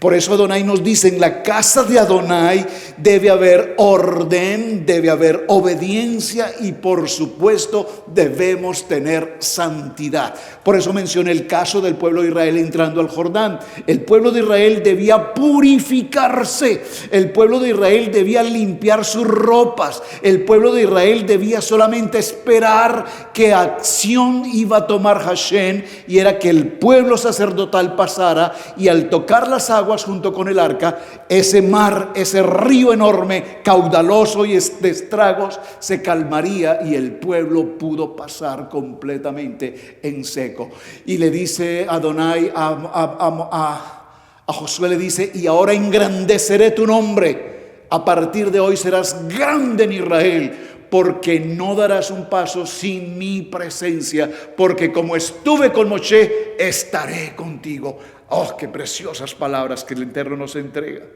Por eso Adonai nos dice: en la casa de Adonai debe haber orden, debe haber obediencia y por supuesto debemos tener santidad. Por eso mencioné el caso del pueblo de Israel entrando al Jordán. El pueblo de Israel debía purificarse, el pueblo de Israel debía limpiar sus ropas, el pueblo de Israel debía solamente esperar que acción iba a tomar Hashem, y era que el pueblo sacerdotal pasara, y al tocar las aguas junto con el arca, ese mar, ese río enorme, caudaloso y de estragos, se calmaría y el pueblo pudo pasar completamente en seco. Y le dice Adonai a Josué, le dice: y ahora engrandeceré tu nombre, a partir de hoy serás grande en Israel, porque no darás un paso sin mi presencia, porque como estuve con Moshe, estaré contigo. Oh, qué preciosas palabras que el Eterno nos entrega.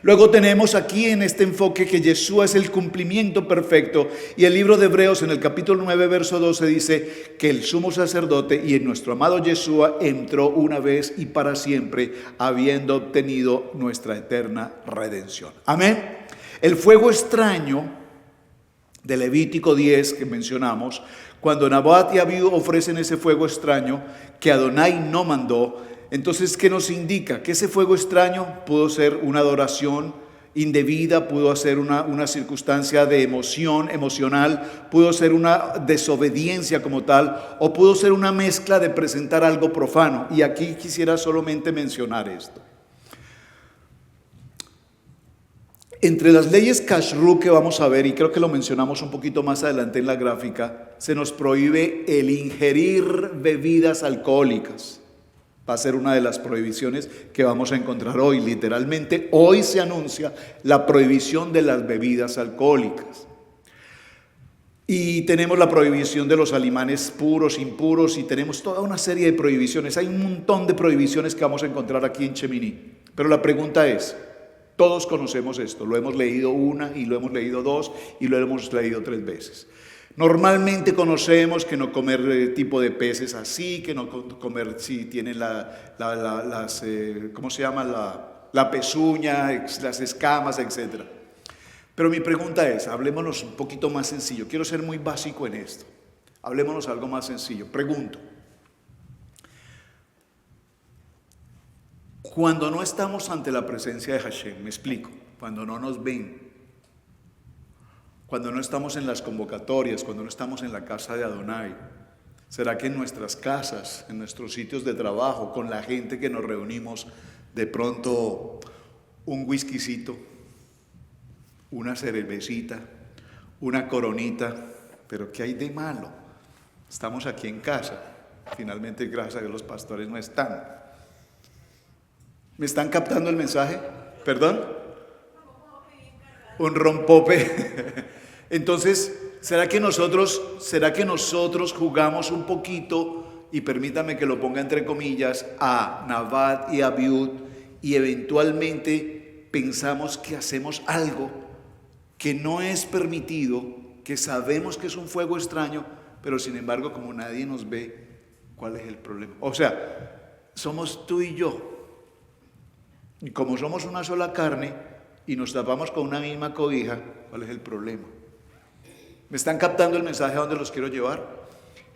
Luego tenemos aquí en este enfoque que Yeshua es el cumplimiento perfecto, y el libro de Hebreos en el capítulo 9 verso 12 dice que el sumo sacerdote y en nuestro amado Yeshua entró una vez y para siempre, habiendo obtenido nuestra eterna redención. Amén. El fuego extraño de Levítico 10 que mencionamos, cuando Nabat y Abiú ofrecen ese fuego extraño que Adonai no mandó, entonces ¿qué nos indica? Que ese fuego extraño pudo ser una adoración indebida, pudo ser una circunstancia de emocional, pudo ser una desobediencia como tal, o pudo ser una mezcla de presentar algo profano. Y aquí quisiera solamente mencionar esto. Entre las leyes kashrut que vamos a ver, y creo que lo mencionamos un poquito más adelante en la gráfica, se nos prohíbe el ingerir bebidas alcohólicas. Va a ser una de las prohibiciones que vamos a encontrar hoy. Literalmente, hoy se anuncia la prohibición de las bebidas alcohólicas. Y tenemos la prohibición de los alimanes puros, impuros, y tenemos toda una serie de prohibiciones. Hay un montón de prohibiciones que vamos a encontrar aquí en Shemini. Pero la pregunta es, todos conocemos esto, lo hemos leído una y lo hemos leído dos y lo hemos leído 3 veces. Normalmente conocemos que no comer tipo de peces así, que no comer si tienen ¿cómo se llama? La pezuña, las escamas, etc. Pero mi pregunta es, hablémonos un poquito más sencillo. Quiero ser muy básico en esto. Hablémonos algo más sencillo. Pregunto. Cuando no estamos ante la presencia de Hashem, me explico, cuando no nos ven, cuando no estamos en las convocatorias, cuando no estamos en la casa de Adonai, ¿será que en nuestras casas, en nuestros sitios de trabajo, con la gente que nos reunimos, de pronto un whiskycito, una cervecita, una coronita? Pero ¿qué hay de malo? Estamos aquí en casa. Finalmente, gracias a Dios, los pastores no están. ¿Me están captando el mensaje? ¿Perdón? Un rompope. Entonces, ¿será que nosotros jugamos un poquito, y permítame que lo ponga entre comillas, a Nabat y Abiú, y eventualmente pensamos que hacemos algo que no es permitido, que sabemos que es un fuego extraño, pero sin embargo, como nadie nos ve, ¿cuál es el problema? O sea, somos tú y yo. Y como somos una sola carne y nos tapamos con una misma cobija, ¿cuál es el problema? ¿Me están captando el mensaje a dónde los quiero llevar?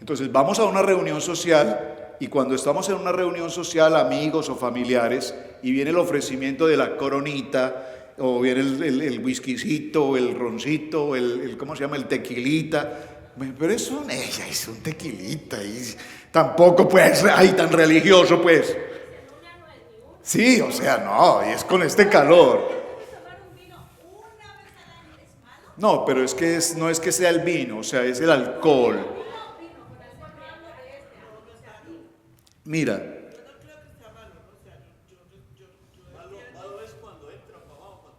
Entonces vamos a una reunión social, y cuando estamos en una reunión social, amigos o familiares, y viene el ofrecimiento de la coronita, o viene el whiskycito, el roncito, ¿cómo se llama? El tequilita. Pero eso ella es un tequilita, y tampoco pues, ay, tan religioso pues. Sí, o sea, no, y es con este calor. No, pero es que no es que sea el vino, o sea, es el alcohol. Mira, Yo no creo que sea malo, o sea, Malo es cuando entra para abajo.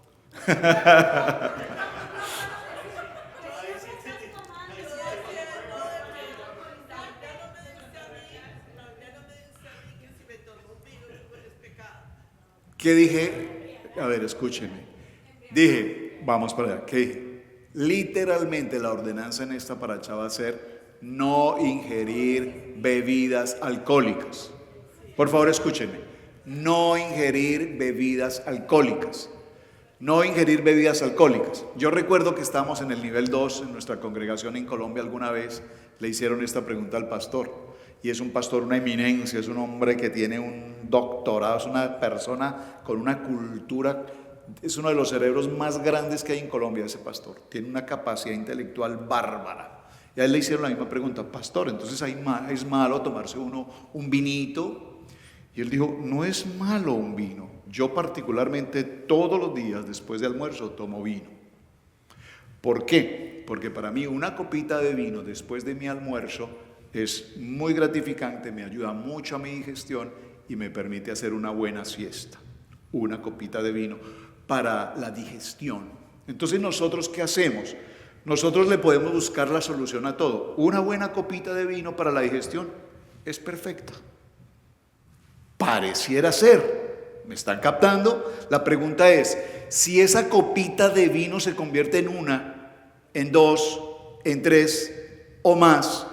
¿qué dije? A ver, escúchenme. Dije, vamos para allá, ¿qué dije? Literalmente la ordenanza en esta paracha va a ser no ingerir bebidas alcohólicas. Por favor, escúchenme. No ingerir bebidas alcohólicas. No ingerir bebidas alcohólicas. Yo recuerdo que estábamos en el nivel 2 en nuestra congregación en Colombia alguna vez. Le hicieron esta pregunta al pastor. Y es un pastor, una eminencia, es un hombre que tiene un doctorado, es una persona con una cultura, es uno de los cerebros más grandes que hay en Colombia ese pastor. Tiene una capacidad intelectual bárbara. Y a él le hicieron la misma pregunta, pastor, entonces es malo tomarse uno un vinito. Y él dijo, no es malo un vino. Yo particularmente todos los días después de almuerzo tomo vino. ¿Por qué? Porque para mí una copita de vino después de mi almuerzo es muy gratificante, me ayuda mucho a mi digestión y me permite hacer una buena siesta. Una copita de vino para la digestión. Entonces, ¿nosotros qué hacemos? Nosotros le podemos buscar la solución a todo. Una buena copita de vino para la digestión es perfecta. Pareciera ser. ¿Me están captando? La pregunta es, si esa copita de vino se convierte en una, en dos, en tres o más,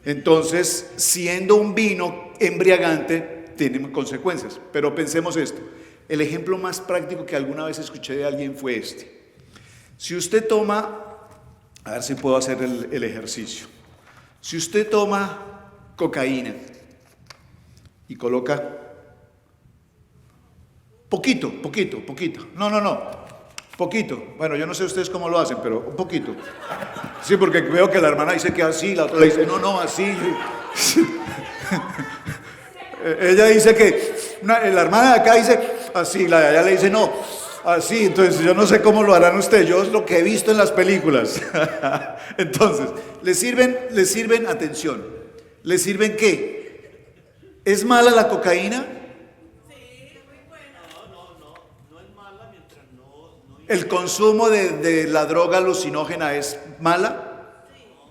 entonces, siendo un vino embriagante, tiene consecuencias. Pero pensemos esto. El ejemplo más práctico que alguna vez escuché de alguien fue este. Si usted toma, a ver si puedo hacer el ejercicio. Si usted toma cocaína y coloca poquito. No. Poquito. Bueno, yo no sé ustedes cómo lo hacen, pero un poquito. Sí, porque veo que la hermana dice que así, la otra le dice, no, así. Ella dice que, la hermana de acá dice así, la de allá le dice no, así. Entonces yo no sé cómo lo harán ustedes, yo es lo que he visto en las películas. Entonces, ¿le sirven, atención, ¿le sirven qué? ¿Es mala la cocaína? ¿El consumo de la droga alucinógena es mala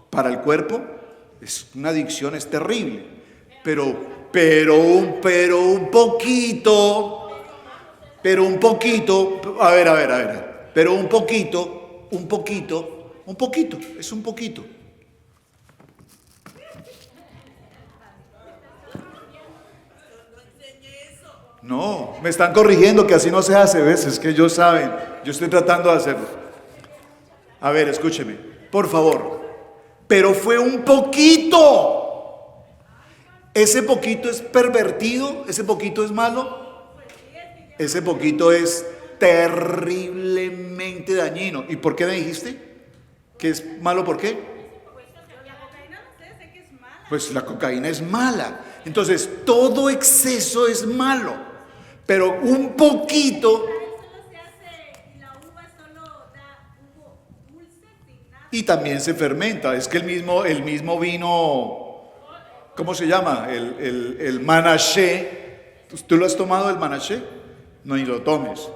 para el cuerpo? Es una adicción, es terrible. Pero un poquito, a ver. Pero un poquito, es un poquito. No, me están corrigiendo que así no se hace, ¿ves? Es que ellos saben, yo estoy tratando de hacerlo. A ver, escúcheme, por favor. Pero fue un poquito. ¿Ese poquito es pervertido? ¿Ese poquito es malo? Ese poquito es terriblemente dañino. ¿Y por qué me dijiste que es malo? ¿Por qué? La cocaína no sé que es mala. Pues la cocaína es mala. Entonces, todo exceso es malo. Pero un poquito, Solo se hace, y la uva solo da jugo dulce sin nada. y también se fermenta. Es que el mismo vino, ¿cómo se llama? El manaché. ¿Tú lo has tomado el manaché? No, ni lo tomes.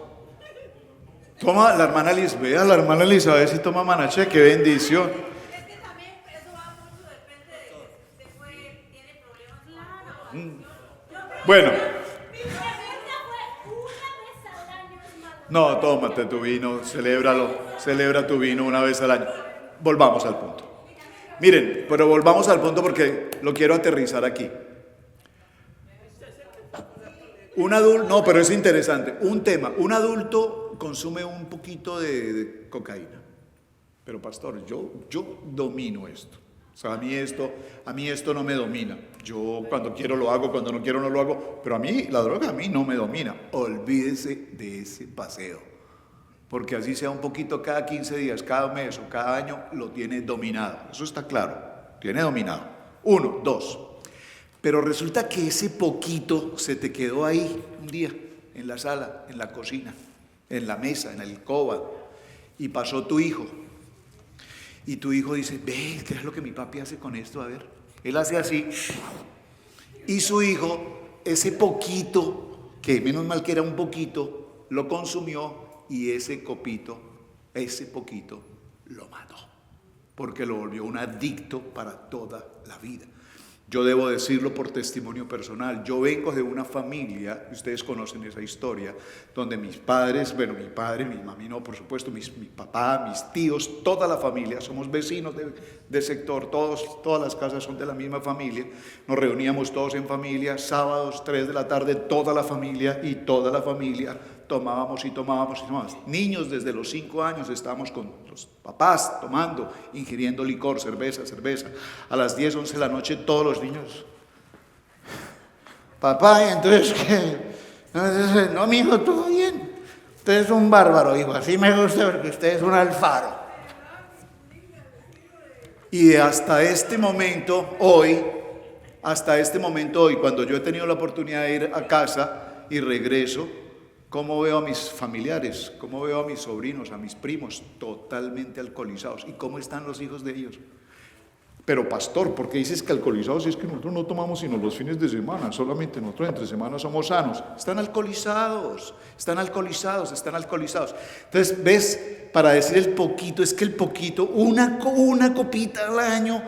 Toma la hermana Liz, vea la hermana Elizabeth si toma manaché, qué bendición. Es que también eso va mucho, depende de después tiene problemas. Claro. Bueno, Mi pregunta fue, una vez al año es mala. no, tómate tu vino, celebra tu vino una vez al año. Volvamos al punto. Miren, pero volvamos al punto porque lo quiero aterrizar aquí. Un adulto, no, pero es interesante. Un tema, un adulto consume un poquito de cocaína. Pero pastor, yo domino esto. O sea, a mí esto no me domina. Yo cuando quiero lo hago, cuando no quiero no lo hago. Pero a mí, la droga a mí no me domina. Olvídese de ese paseo. Porque así sea un poquito cada 15 días, cada mes o cada año, lo tiene dominado. Eso está claro. Tiene dominado. 1, 2. Pero resulta que ese poquito se te quedó ahí un día, en la sala, en la cocina, en la mesa, en el alcoba, y pasó tu hijo Y tu hijo dice, ve, ¿qué es lo que mi papi hace con esto? A ver, él hace así. Y su hijo, ese poquito, que menos mal que era un poquito, lo consumió y ese copito, ese poquito, lo mató. Porque lo volvió un adicto para toda la vida. Yo debo decirlo por testimonio personal. Yo vengo de una familia, ustedes conocen esa historia, donde mis padres, bueno, mi padre, mi mami no, por supuesto, mi papá, mis tíos, toda la familia, somos vecinos de sector, todas las casas son de la misma familia. Nos reuníamos todos en familia, sábados, 3 de la tarde, toda la familia tomábamos. Niños desde los 5 años estábamos con los papás tomando, ingiriendo licor, cerveza. A las 10, 11 de la noche todos los niños. Papá, entonces ¿qué? No, mijo, todo bien. Usted es un bárbaro, hijo, así me gusta porque usted es un alfaro. Y hasta este momento, hoy, cuando yo he tenido la oportunidad de ir a casa y regreso, ¿cómo veo a mis familiares? ¿Cómo veo a mis sobrinos, a mis primos totalmente alcoholizados? ¿Y cómo están los hijos de ellos? Pero pastor, ¿por qué dices que alcoholizados? Si es que nosotros no tomamos sino los fines de semana, solamente nosotros entre semanas somos sanos. Están alcoholizados. Entonces, ¿ves? Para decir el poquito, es que el poquito, una copita al año,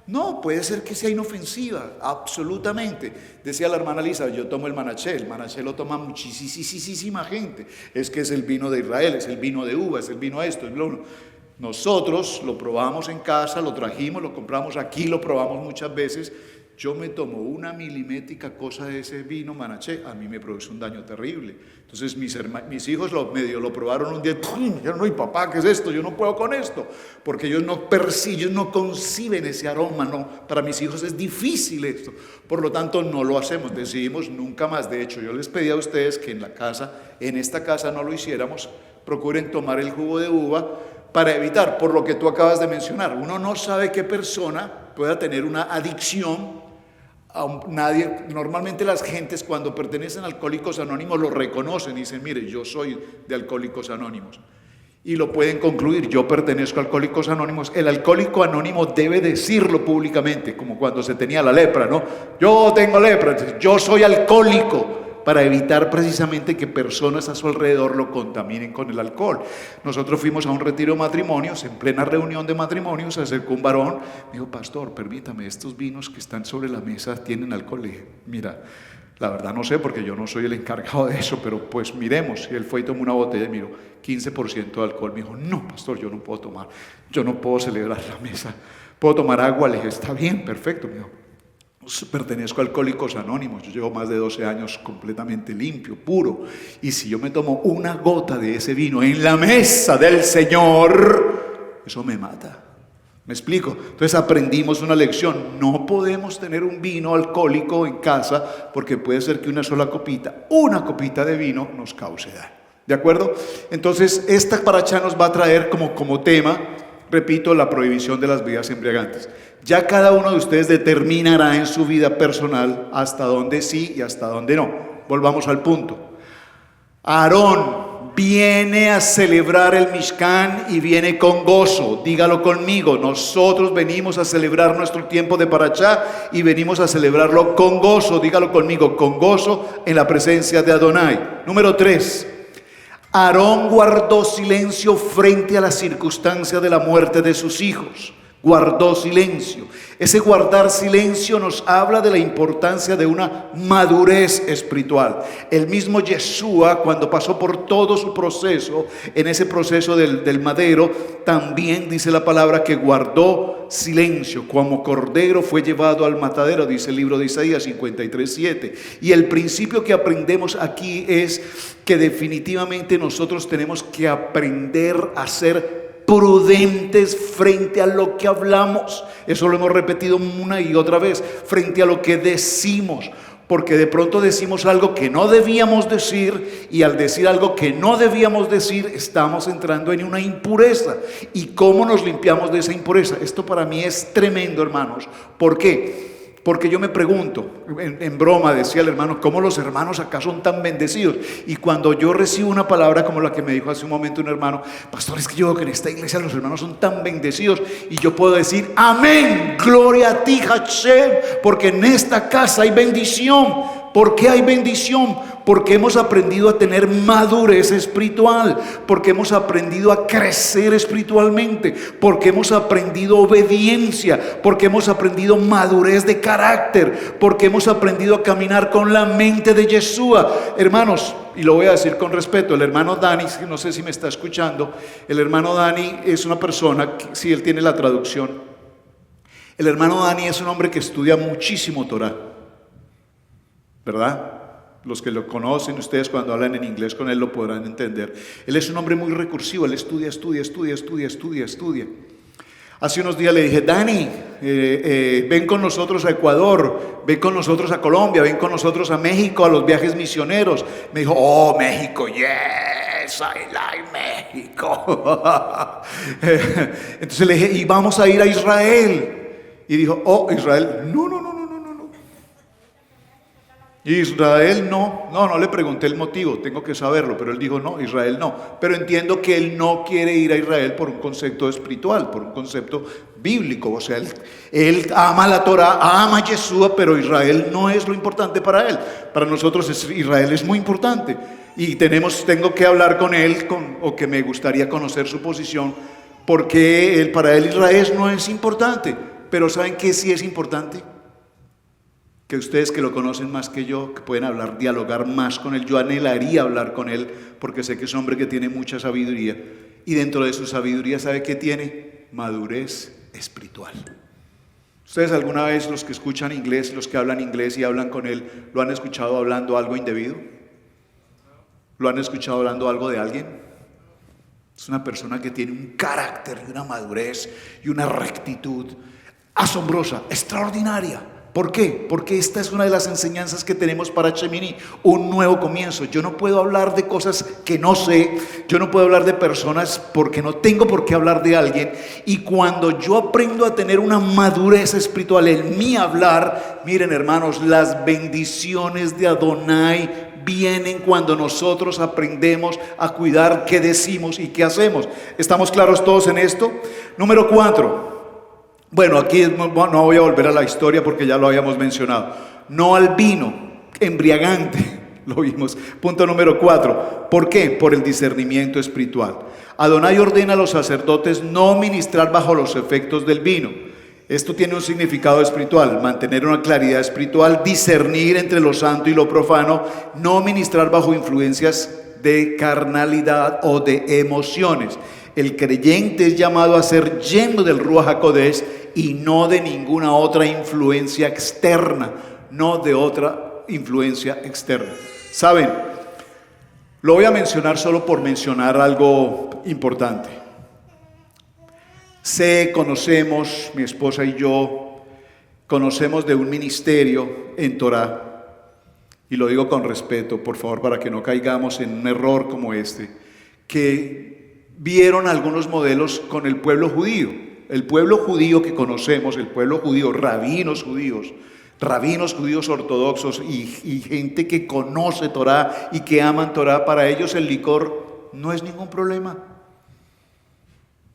no, puede ser que sea inofensiva, absolutamente. Decía la hermana Lisa, yo tomo el manaché lo toma muchísima gente. Es que es el vino de Israel, es el vino de uva, es el vino esto, es lo... Nosotros lo probamos en casa, lo trajimos, lo compramos aquí, lo probamos muchas veces. Yo me tomo una milimétrica cosa de ese vino manaché, a mí me produce un daño terrible. Entonces mis hijos lo probaron un día y dijeron, no, papá, ¿qué es esto? Yo no puedo con esto, porque ellos no conciben ese aroma, no. Para mis hijos es difícil esto, por lo tanto no lo hacemos, decidimos nunca más. De hecho, yo les pedí a ustedes que en esta casa no lo hiciéramos, procuren tomar el jugo de uva, para evitar, por lo que tú acabas de mencionar, uno no sabe qué persona pueda tener una adicción. Normalmente las gentes cuando pertenecen a Alcohólicos Anónimos lo reconocen y dicen, mire, yo soy de Alcohólicos Anónimos. Y lo pueden concluir, yo pertenezco a Alcohólicos Anónimos. El alcohólico anónimo debe decirlo públicamente, como cuando se tenía la lepra, ¿no? Yo tengo lepra, yo soy alcohólico, para evitar precisamente que personas a su alrededor lo contaminen con el alcohol. Nosotros fuimos a un retiro de matrimonios, en plena reunión de matrimonios, se acercó un varón, me dijo, pastor, permítame, estos vinos que están sobre la mesa tienen alcohol. Le dije, mira, la verdad no sé porque yo no soy el encargado de eso, pero pues miremos. Y él fue y tomó una botella y miró, 15% de alcohol. Me dijo, no, pastor, yo no puedo tomar, yo no puedo celebrar la mesa, puedo tomar agua. Le dije, está bien, perfecto. Me dijo, pertenezco a Alcohólicos Anónimos, yo llevo más de 12 años completamente limpio, puro, y si yo me tomo una gota de ese vino en la mesa del Señor, eso me mata. ¿Me explico? Entonces aprendimos una lección, no podemos tener un vino alcohólico en casa porque puede ser que una copita de vino nos cause daño. ¿De acuerdo? Entonces esta paracha nos va a traer como tema, repito, la prohibición de las bebidas embriagantes. Ya cada uno de ustedes determinará en su vida personal hasta dónde sí y hasta dónde no. Volvamos al punto. Aarón viene a celebrar el Mishkan y viene con gozo. Dígalo conmigo. Nosotros venimos a celebrar nuestro tiempo de Parashá y venimos a celebrarlo con gozo. Dígalo conmigo, con gozo en la presencia de Adonai. Número 3. Aarón guardó silencio frente a la circunstancia de la muerte de sus hijos. Guardó silencio. Ese guardar silencio nos habla de la importancia de una madurez espiritual. El mismo Yeshua, cuando pasó por todo su proceso, en ese proceso del madero, también dice la palabra que guardó silencio. Como cordero fue llevado al matadero, dice el libro de Isaías 53:7. Y el principio que aprendemos aquí es que definitivamente nosotros tenemos que aprender a ser prudentes frente a lo que hablamos. Eso lo hemos repetido una y otra vez, frente a lo que decimos, porque de pronto decimos algo que no debíamos decir, y al decir algo que no debíamos decir estamos entrando en una impureza. ¿Y cómo nos limpiamos de esa impureza? Esto para mí es tremendo, hermanos. ¿Por qué? Porque yo me pregunto, en broma decía el hermano, ¿cómo los hermanos acá son tan bendecidos? Y cuando yo recibo una palabra como la que me dijo hace un momento un hermano, pastor, es que yo veo que en esta iglesia los hermanos son tan bendecidos, y yo puedo decir, amén, gloria a ti, Hashem, porque en esta casa hay bendición. ¿Por qué hay bendición? Porque hemos aprendido a tener madurez espiritual, porque hemos aprendido a crecer espiritualmente, porque hemos aprendido obediencia, porque hemos aprendido madurez de carácter, porque hemos aprendido a caminar con la mente de Yeshua. Hermanos, y lo voy a decir con respeto, el hermano Dani, no sé si me está escuchando, el hermano Dani es una persona, si él tiene la traducción, el hermano Dani es un hombre que estudia muchísimo Torah, ¿verdad? Los que lo conocen, ustedes cuando hablan en inglés con él lo podrán entender. Él es un hombre muy recursivo, él estudia. Hace unos días le dije, Dani, ven con nosotros a Ecuador, ven con nosotros a Colombia, ven con nosotros a México, a los viajes misioneros. Me dijo, oh, México, yes, I like México. Entonces le dije, y vamos a ir a Israel. Y dijo, oh, Israel, no. Israel no le pregunté el motivo, tengo que saberlo, pero él dijo no, Israel no. Pero entiendo que él no quiere ir a Israel por un concepto espiritual, por un concepto bíblico. O sea, él ama la Torah, ama a Yeshua, pero Israel no es lo importante para él. Para nosotros Israel es muy importante. Y tengo que hablar con él, o que me gustaría conocer su posición, porque para él Israel no es importante. Pero ¿saben qué sí es importante? Que ustedes que lo conocen más que yo, que pueden hablar, dialogar más con él, yo anhelaría hablar con él, porque sé que es un hombre que tiene mucha sabiduría, y dentro de su sabiduría, ¿sabe qué tiene? Madurez espiritual. ¿Ustedes alguna vez, los que escuchan inglés, los que hablan inglés y hablan con él, lo han escuchado hablando algo indebido? ¿Lo han escuchado hablando algo de alguien? Es una persona que tiene un carácter y una madurez y una rectitud asombrosa, extraordinaria. ¿Por qué? Porque esta es una de las enseñanzas que tenemos para Shemini, un nuevo comienzo. Yo no puedo hablar de cosas que no sé, yo no puedo hablar de personas porque no tengo por qué hablar de alguien. Y cuando yo aprendo a tener una madurez espiritual en mi hablar, miren hermanos, las bendiciones de Adonai vienen cuando nosotros aprendemos a cuidar qué decimos y qué hacemos. ¿Estamos claros todos en esto? Número 4. Bueno, aquí no voy a volver a la historia porque ya lo habíamos mencionado. No al vino embriagante, lo vimos. Punto número 4. ¿Por qué? Por el discernimiento espiritual. Adonai ordena a los sacerdotes no ministrar bajo los efectos del vino. Esto tiene un significado espiritual: mantener una claridad espiritual, discernir entre lo santo y lo profano, no ministrar bajo influencias de carnalidad o de emociones. El creyente es llamado a ser lleno del Ruach HaKodesh y no de ninguna otra influencia externa, no de otra influencia externa. ¿Saben? Lo voy a mencionar solo por mencionar algo importante. Conocemos, mi esposa y yo, conocemos de un ministerio en Torah, y lo digo con respeto, por favor, para que no caigamos en un error como este, que vieron algunos modelos con el pueblo judío. El pueblo judío que conocemos, el pueblo judío, rabinos judíos ortodoxos y gente que conoce Torah y que aman Torah, para ellos el licor no es ningún problema.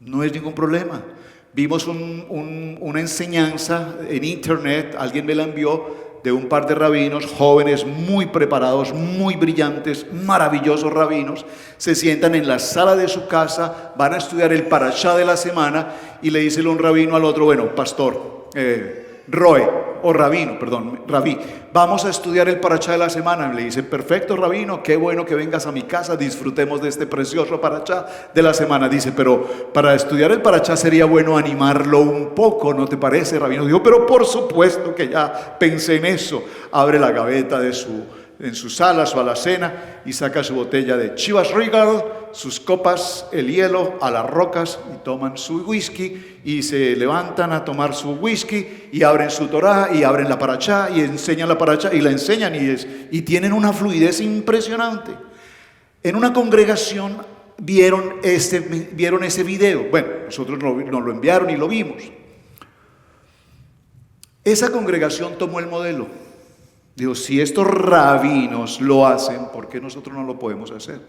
No es ningún problema. Vimos una enseñanza en internet, alguien me la envió, de un par de rabinos jóvenes muy preparados, muy brillantes, maravillosos rabinos. Se sientan en la sala de su casa, van a estudiar el parashá de la semana y le dice un rabino al otro, bueno, pastor, rabí, vamos a estudiar el parashá de la semana. Le dice, perfecto rabino, qué bueno que vengas a mi casa, disfrutemos de este precioso parashá de la semana. Dice, pero para estudiar el parashá sería bueno animarlo un poco, ¿no te parece, rabino? Dijo, pero por supuesto que ya pensé en eso. Abre la gaveta en su sala, su alacena, y saca su botella de Chivas Regal, sus copas, el hielo, a las rocas, y toman su whisky, y se levantan a tomar su whisky, y abren su Torah, y abren la parashá, y enseñan la parashá, y la enseñan, y tienen una fluidez impresionante. En una congregación vieron ese video. Bueno, nosotros nos lo enviaron y lo vimos. Esa congregación tomó el modelo. Dijo, si estos rabinos lo hacen, ¿por qué nosotros no lo podemos hacer?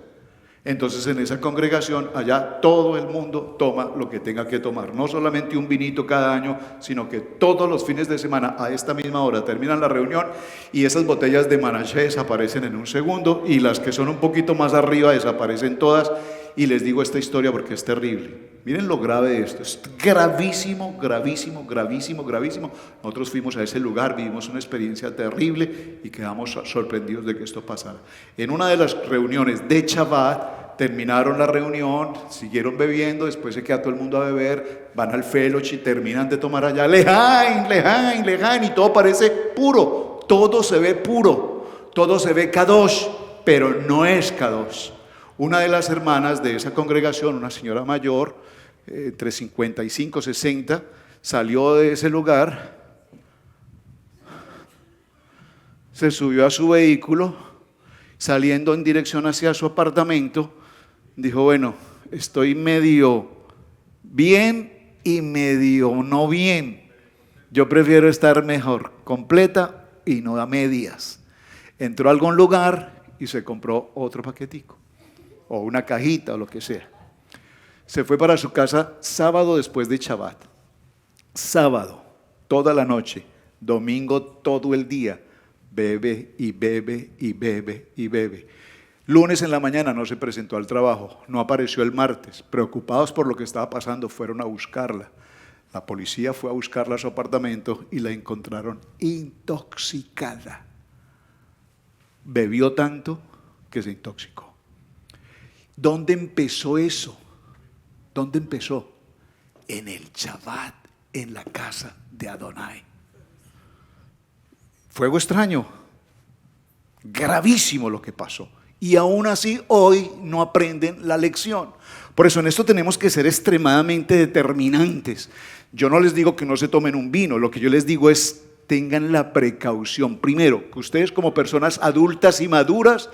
Entonces en esa congregación allá todo el mundo toma lo que tenga que tomar, no solamente un vinito cada año, sino que todos los fines de semana a esta misma hora terminan la reunión y esas botellas de Manaché desaparecen en un segundo y las que son un poquito más arriba desaparecen todas. Y les digo esta historia porque es terrible. Miren lo grave de esto, es gravísimo, gravísimo, gravísimo, gravísimo. Nosotros fuimos a ese lugar, vivimos una experiencia terrible y quedamos sorprendidos de que esto pasara. En una de las reuniones de Shabbat, terminaron la reunión, siguieron bebiendo, después se queda todo el mundo a beber, van al Feloch y terminan de tomar allá, lejain, lejain, lejain, y todo parece puro, todo se ve puro, todo se ve kadosh, pero no es kadosh. Una de las hermanas de esa congregación, una señora mayor, entre 55 y 60, salió de ese lugar, se subió a su vehículo, saliendo en dirección hacia su apartamento, dijo, bueno, estoy medio bien y medio no bien, yo prefiero estar mejor completa y no a medias. Entró a algún lugar y se compró otro paquetico o una cajita o lo que sea. Se fue para su casa sábado después de Shabbat. Sábado, toda la noche. Domingo, todo el día. Bebe y bebe y bebe y bebe. Lunes en la mañana no se presentó al trabajo. No apareció el martes. Preocupados por lo que estaba pasando, fueron a buscarla. La policía fue a buscarla a su apartamento y la encontraron intoxicada. Bebió tanto que se intoxicó. ¿Dónde empezó eso? ¿Dónde empezó? En el Shabbat, en la casa de Adonai. Fuego extraño, gravísimo lo que pasó. Y aún así hoy no aprenden la lección. Por eso en esto tenemos que ser extremadamente determinantes. Yo no les digo que no se tomen un vino, lo que yo les digo es tengan la precaución. Primero, que ustedes como personas adultas y maduras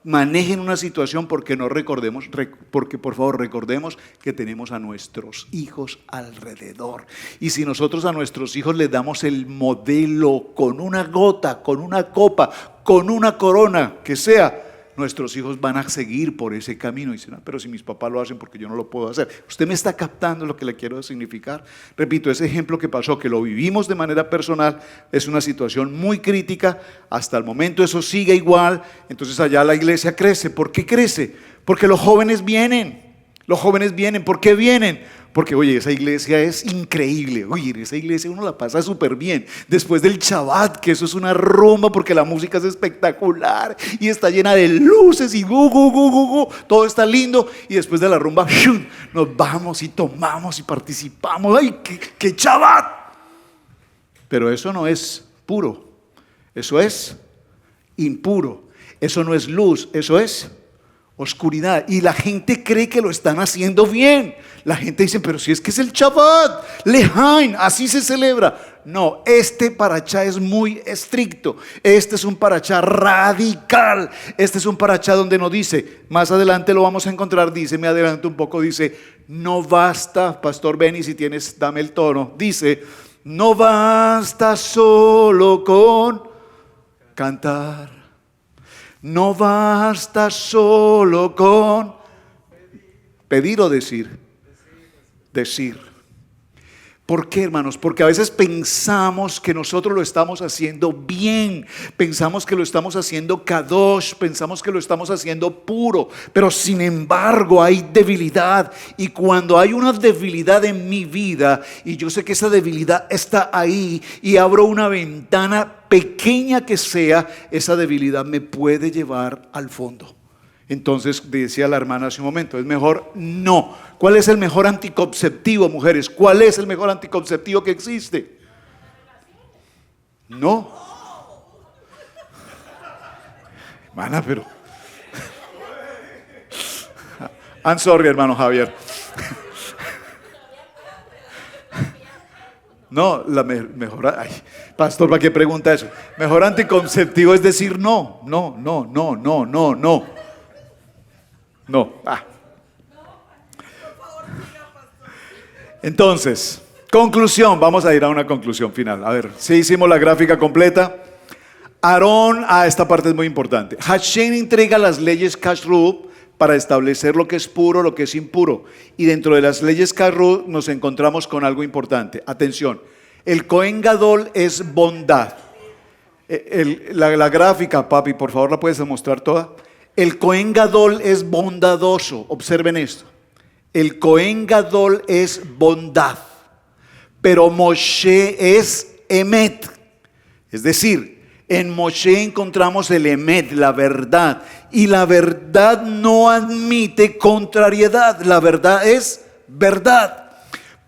manejen una situación porque por favor recordemos que tenemos a nuestros hijos alrededor. Y si nosotros a nuestros hijos les damos el modelo con una gota, con una copa, con una corona, que sea, nuestros hijos van a seguir por ese camino y dicen, pero si mis papás lo hacen, porque yo no lo puedo hacer. Usted me está captando lo que le quiero significar. Repito, ese ejemplo que pasó, que lo vivimos de manera personal, es una situación muy crítica. Hasta el momento eso sigue igual. Entonces allá la iglesia crece. ¿Por qué crece? Porque los jóvenes vienen. Los jóvenes vienen. ¿Por qué vienen? Porque, oye, esa iglesia es increíble. Oye, en esa iglesia uno la pasa súper bien. Después del Shabbat, que eso es una rumba porque la música es espectacular y está llena de luces y todo está lindo. Y después de la rumba, ¡shum!, nos vamos y tomamos y participamos. ¡Ay, qué Shabbat! Pero eso no es puro. Eso es impuro. Eso no es luz. Eso es oscuridad. Y la gente cree que lo están haciendo bien. La gente dice, pero si es que es el Shabbat, Lejain, así se celebra. No, este parachá es muy estricto. Este es un parachá radical. Este es un parachá donde nos dice, más adelante lo vamos a encontrar, dice, me adelanto un poco, dice, no basta, Pastor Benny, si tienes, dame el tono, dice, no basta solo con cantar. No basta solo con pedir o decir. Decir. ¿Por qué, hermanos? Porque a veces pensamos que nosotros lo estamos haciendo bien, pensamos que lo estamos haciendo kadosh, pensamos que lo estamos haciendo puro, pero sin embargo hay debilidad. Y cuando hay una debilidad en mi vida, y yo sé que esa debilidad está ahí, y abro una ventana pequeña que sea, esa debilidad me puede llevar al fondo. Entonces decía la hermana hace un momento, es mejor no. ¿Cuál es el mejor anticonceptivo, mujeres? ¿Cuál es el mejor anticonceptivo que existe? No. Hermana, pero I'm sorry, hermano Javier. No, la mejor, ay, pastor, ¿para qué pregunta eso? Mejor anticonceptivo es decir no, no, no, no, no, no, no. No. Entonces, Conclusión, vamos a ir a una conclusión final. A ver, si hicimos la gráfica completa. Aarón, esta parte es muy importante. Hashem entrega las leyes Kashrut para establecer lo que es puro, lo que es impuro. Y dentro de las leyes Kashrut nos encontramos con algo importante. Atención, el Cohen Gadol es bondad. La gráfica, papi, por favor, ¿la puedes mostrar toda? El Cohen Gadol es bondadoso. Observen esto. El Cohen Gadol es bondad. Pero Moshe es Emet. Es decir, en Moshe encontramos el Emet, la verdad. Y la verdad no admite contrariedad. La verdad es verdad.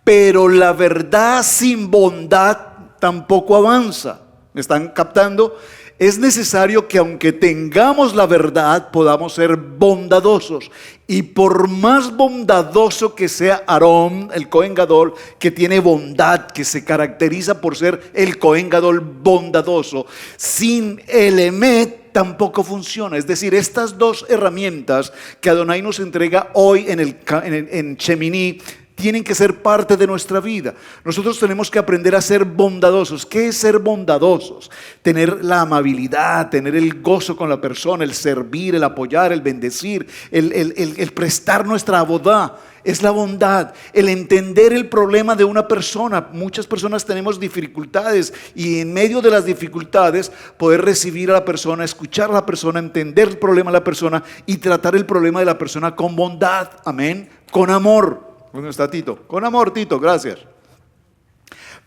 Pero la verdad sin bondad tampoco avanza. ¿Me están captando? Es necesario que aunque tengamos la verdad, podamos ser bondadosos. Y por más bondadoso que sea Aarón, el Cohen Gadol, que tiene bondad, que se caracteriza por ser el Cohen Gadol bondadoso, sin el Emet tampoco funciona. Es decir, estas dos herramientas que Adonai nos entrega hoy en Shemini tienen que ser parte de nuestra vida. Nosotros tenemos que aprender a ser bondadosos. ¿Qué es ser bondadosos? Tener la amabilidad, tener el gozo con la persona, el servir, el apoyar, el bendecir, el prestar nuestra abodá. Es la bondad, el entender el problema de una persona. Muchas personas tenemos dificultades y en medio de las dificultades poder recibir a la persona, escuchar a la persona, entender el problema de la persona y tratar el problema de la persona con bondad. Amén, con amor. ¿Dónde está Tito? Con amor, Tito, gracias.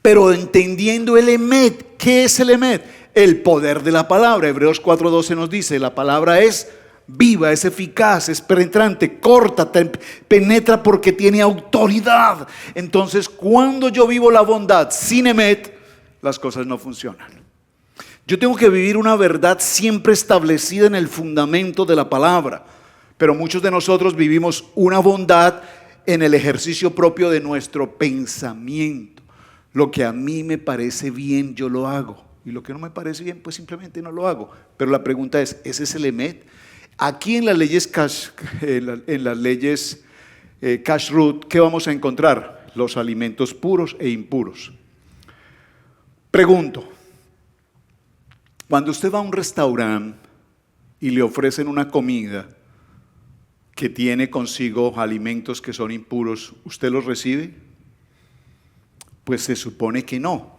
Pero entendiendo el Emet. ¿Qué es el Emet? El poder de la palabra. Hebreos 4:12 nos dice, la palabra es viva, es eficaz, es penetrante, corta, penetra porque tiene autoridad. Entonces, cuando yo vivo la bondad sin Emet, las cosas no funcionan. Yo tengo que vivir una verdad siempre establecida en el fundamento de la palabra. Pero muchos de nosotros vivimos una bondad en el ejercicio propio de nuestro pensamiento. Lo que a mí me parece bien, yo lo hago. Y lo que no me parece bien, pues simplemente no lo hago. Pero la pregunta es, ¿ese es el Emet? Aquí en las leyes Kashrut, ¿qué vamos a encontrar? Los alimentos puros e impuros. Pregunto, cuando usted va a un restaurante y le ofrecen una comida que tiene consigo alimentos que son impuros, ¿usted los recibe? Pues se supone que no.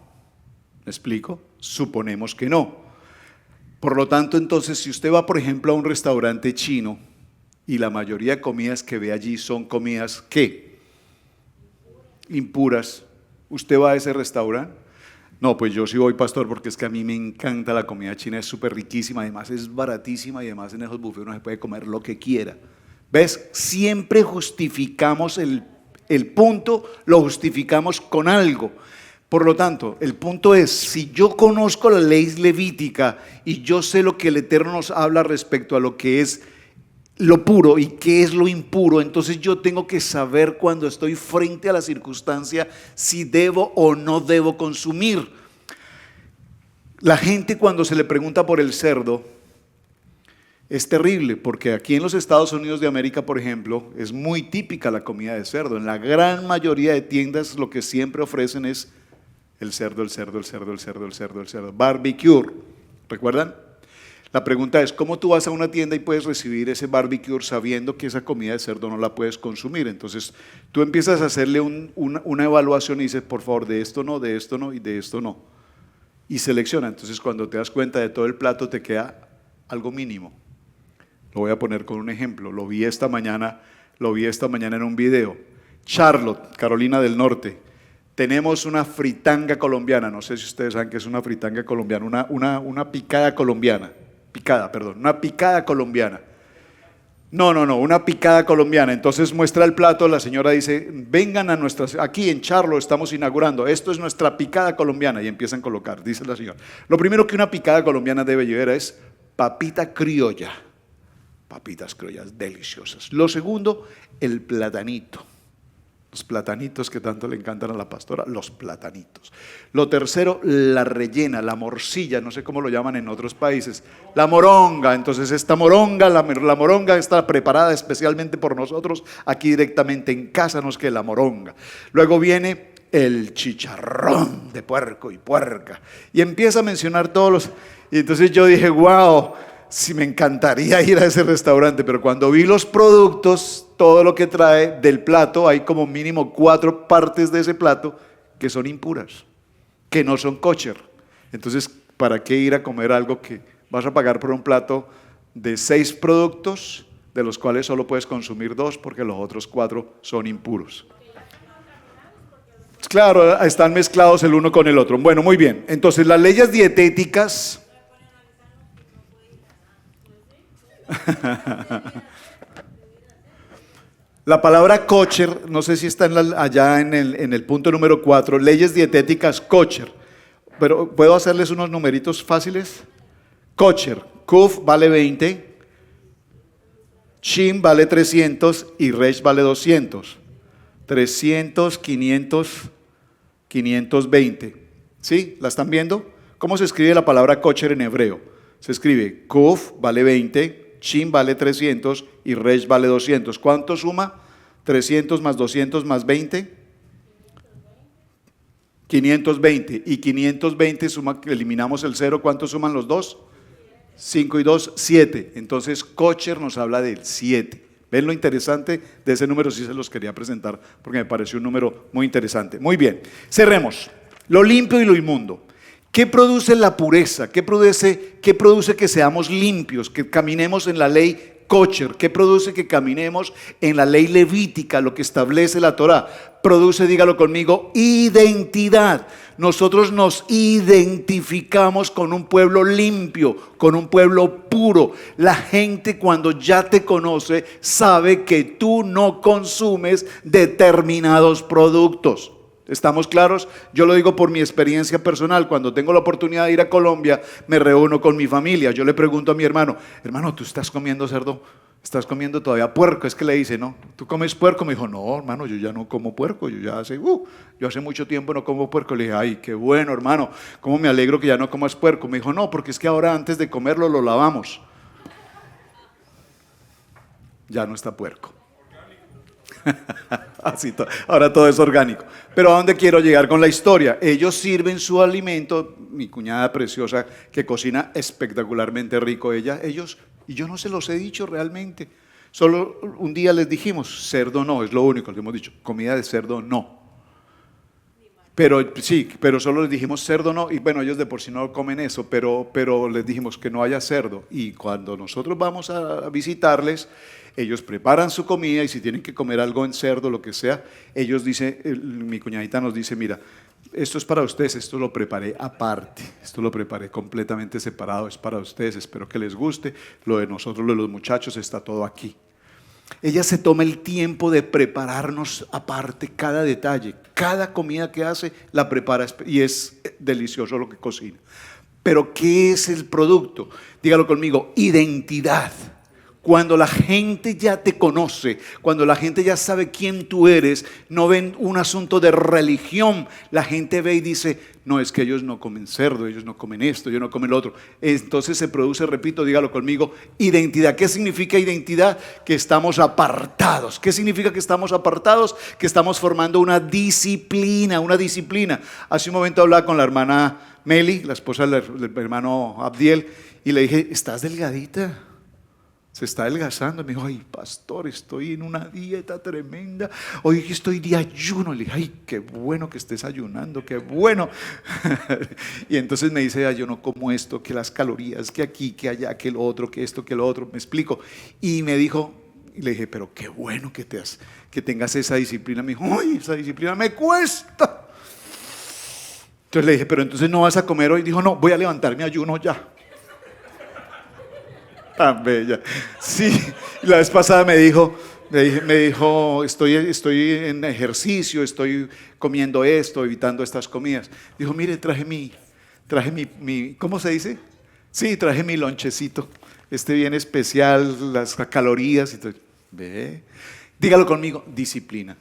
¿Me explico? Suponemos que no. Por lo tanto, entonces, si usted va, por ejemplo, a un restaurante chino y la mayoría de comidas que ve allí son comidas, ¿qué? Impuras. ¿Usted va a ese restaurante? No, pues yo sí voy, pastor, porque es que a mí me encanta la comida china, es súper riquísima, además es baratísima y además en esos buffets uno se puede comer lo que quiera. ¿Ves? Siempre justificamos el punto, lo justificamos con algo. Por lo tanto, el punto es, si yo conozco la ley levítica y yo sé lo que el Eterno nos habla respecto a lo que es lo puro y qué es lo impuro, entonces yo tengo que saber cuando estoy frente a la circunstancia si debo o no debo consumir. La gente cuando se le pregunta por el cerdo, es terrible, porque aquí en los Estados Unidos de América, por ejemplo, es muy típica la comida de cerdo. En la gran mayoría de tiendas lo que siempre ofrecen es el cerdo, el cerdo, el cerdo, el cerdo, el cerdo, el cerdo. Barbecue, ¿recuerdan? La pregunta es, ¿cómo tú vas a una tienda y puedes recibir ese barbecue sabiendo que esa comida de cerdo no la puedes consumir? Entonces, tú empiezas a hacerle una evaluación y dices, por favor, de esto no y de esto no. Y selecciona. Entonces, cuando te das cuenta de todo el plato, te queda algo mínimo. Lo voy a poner con un ejemplo. Lo vi esta mañana en un video. Charlotte, Carolina del Norte. Tenemos una fritanga colombiana. No sé si ustedes saben qué es una fritanga colombiana. Una picada colombiana. Una picada colombiana. No, una picada colombiana. Entonces muestra el plato, la señora dice, vengan a aquí en Charlotte estamos inaugurando, esto es nuestra picada colombiana. Y empiezan a colocar, dice la señora. Lo primero que una picada colombiana debe llevar es papita criolla. Papitas criollas deliciosas. Lo segundo, el platanito. Los platanitos que tanto le encantan a la pastora, los platanitos. Lo tercero, la rellena, la morcilla, no sé cómo lo llaman en otros países. La moronga, entonces esta moronga, la moronga está preparada especialmente por nosotros, aquí directamente en casa nos queda la moronga. Luego viene el chicharrón de puerco y puerca. Y empieza a mencionar todos los... Y entonces yo dije, wow, sí me encantaría ir a ese restaurante, pero cuando vi los productos, todo lo que trae del plato, hay como mínimo 4 partes de ese plato que son impuras, que no son kosher. Entonces, ¿para qué ir a comer algo que vas a pagar por un plato de 6 productos, de los cuales solo puedes consumir 2 porque los otros 4 son impuros? Claro, están mezclados el uno con el otro. Bueno, muy bien. Entonces, las leyes dietéticas... La palabra kosher, no sé si está allá en el punto número 4, leyes dietéticas kosher. Pero ¿puedo hacerles unos numeritos fáciles? Kosher, kuf vale 20, shin vale 300 y resh vale 200. 300, 500, 520. ¿Sí? ¿La están viendo? ¿Cómo se escribe la palabra kosher en hebreo? Se escribe kuf vale 20, shin vale 300 y resh vale 200. ¿Cuánto suma? 300 más 200 más 20. 520. Y 520 suma, eliminamos el 0, ¿cuánto suman los dos? 5 y 2, 7. Entonces kosher nos habla del 7. ¿Ven lo interesante de ese número? Sí se los quería presentar porque me pareció un número muy interesante. Muy bien, cerremos. Lo limpio y lo inmundo. ¿Qué produce la pureza? ¿Qué produce que seamos limpios, que caminemos en la ley kosher? ¿Qué produce que caminemos en la ley levítica, lo que establece la Torah? Produce, dígalo conmigo, identidad. Nosotros nos identificamos con un pueblo limpio, con un pueblo puro. La gente, cuando ya te conoce, sabe que tú no consumes determinados productos. ¿Estamos claros? Yo lo digo por mi experiencia personal. Cuando tengo la oportunidad de ir a Colombia, me reúno con mi familia. Yo le pregunto a mi hermano, ¿tú estás comiendo cerdo? ¿Estás comiendo todavía puerco? Es que le dice, ¿no? ¿Tú comes puerco? Me dijo, no, hermano, yo ya no como puerco. Yo hace mucho tiempo no como puerco. Le dije, ay, qué bueno, hermano. ¿Cómo me alegro que ya no comas puerco? Me dijo, no, porque es que ahora antes de comerlo lo lavamos. Ya no está puerco. Así ahora todo es orgánico. Pero ¿a dónde quiero llegar con la historia? Ellos sirven su alimento, mi cuñada preciosa que cocina espectacularmente rico, ellos, y yo no se los he dicho realmente. Solo un día les dijimos, cerdo no, es lo único que hemos dicho, comida de cerdo no. Pero sí, pero solo les dijimos cerdo no, y bueno, ellos de por sí no comen eso, pero les dijimos que no haya cerdo. Y cuando nosotros vamos a visitarles, ellos preparan su comida y si tienen que comer algo en cerdo, lo que sea, ellos dicen, mi cuñadita nos dice, mira, esto es para ustedes, esto lo preparé aparte, esto lo preparé completamente separado, es para ustedes, espero que les guste, lo de nosotros, lo de los muchachos, está todo aquí. Ella se toma el tiempo de prepararnos aparte cada detalle, cada comida que hace la prepara y es delicioso lo que cocina. Pero ¿qué es el producto? Dígalo conmigo, identidad. Cuando la gente ya te conoce, cuando la gente ya sabe quién tú eres, no ven un asunto de religión. La gente ve y dice, no, es que ellos no comen cerdo, ellos no comen esto, ellos no comen lo otro. Entonces se produce, repito, dígalo conmigo, identidad. ¿Qué significa identidad? Que estamos apartados. ¿Qué significa que estamos apartados? Que estamos formando una disciplina, una disciplina. Hace un momento hablaba con la hermana Meli, la esposa del hermano Abdiel, y le dije, ¿estás delgadita? Se está adelgazando. Me dijo, ay, pastor, estoy en una dieta tremenda. Hoy estoy de ayuno. Le dije, ay, qué bueno que estés ayunando, qué bueno. Y entonces me dice, yo no como esto, que las calorías, que aquí, que allá, que lo otro, que esto, que lo otro. Me explico. Y me dijo, y le dije, pero qué bueno que tengas esa disciplina. Me dijo, ay, esa disciplina me cuesta. Entonces le dije, pero entonces no vas a comer hoy. Dijo, no, voy a levantar mi ayuno ya. Tan bella. Sí, la vez pasada me dijo, estoy en ejercicio, estoy comiendo esto, evitando estas comidas. Dijo, mire, traje mi, ¿cómo se dice? Sí, traje mi lonchecito, bien especial, las calorías y todo. Ve, dígalo conmigo, disciplina.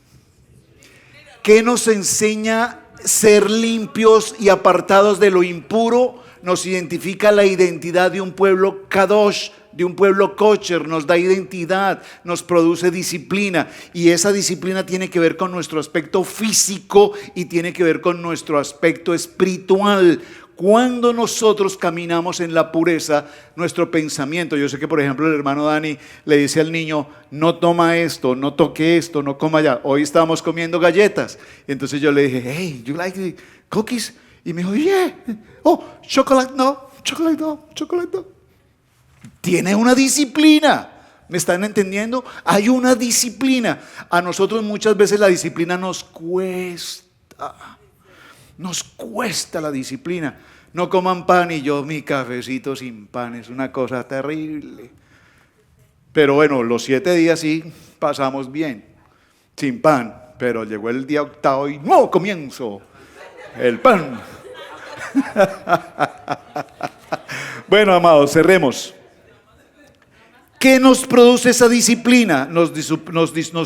¿Qué nos enseña ser limpios y apartados de lo impuro? nos identifica la identidad de un pueblo kadosh, de un pueblo kosher, nos da identidad, nos produce disciplina, y esa disciplina tiene que ver con nuestro aspecto físico y tiene que ver con nuestro aspecto espiritual. Cuando nosotros caminamos en la pureza, nuestro pensamiento, yo sé que por ejemplo el hermano Dani le dice al niño, no toma esto, no toque esto, no coma ya. Hoy estábamos comiendo galletas, entonces yo le dije, hey, you like the cookies? Y me dijo, yeah. Oh, chocolate no, chocolate no, chocolate no. Tiene una disciplina. ¿Me están entendiendo? Hay una disciplina. A nosotros muchas veces la disciplina nos cuesta. Nos cuesta la disciplina. No coman pan, y yo mi cafecito sin pan es una cosa terrible. Pero bueno, los 7 días sí pasamos bien, sin pan. Pero llegó el día 8º y no comienzo el pan. Bueno, amados, cerremos. ¿Qué nos produce esa disciplina? Nos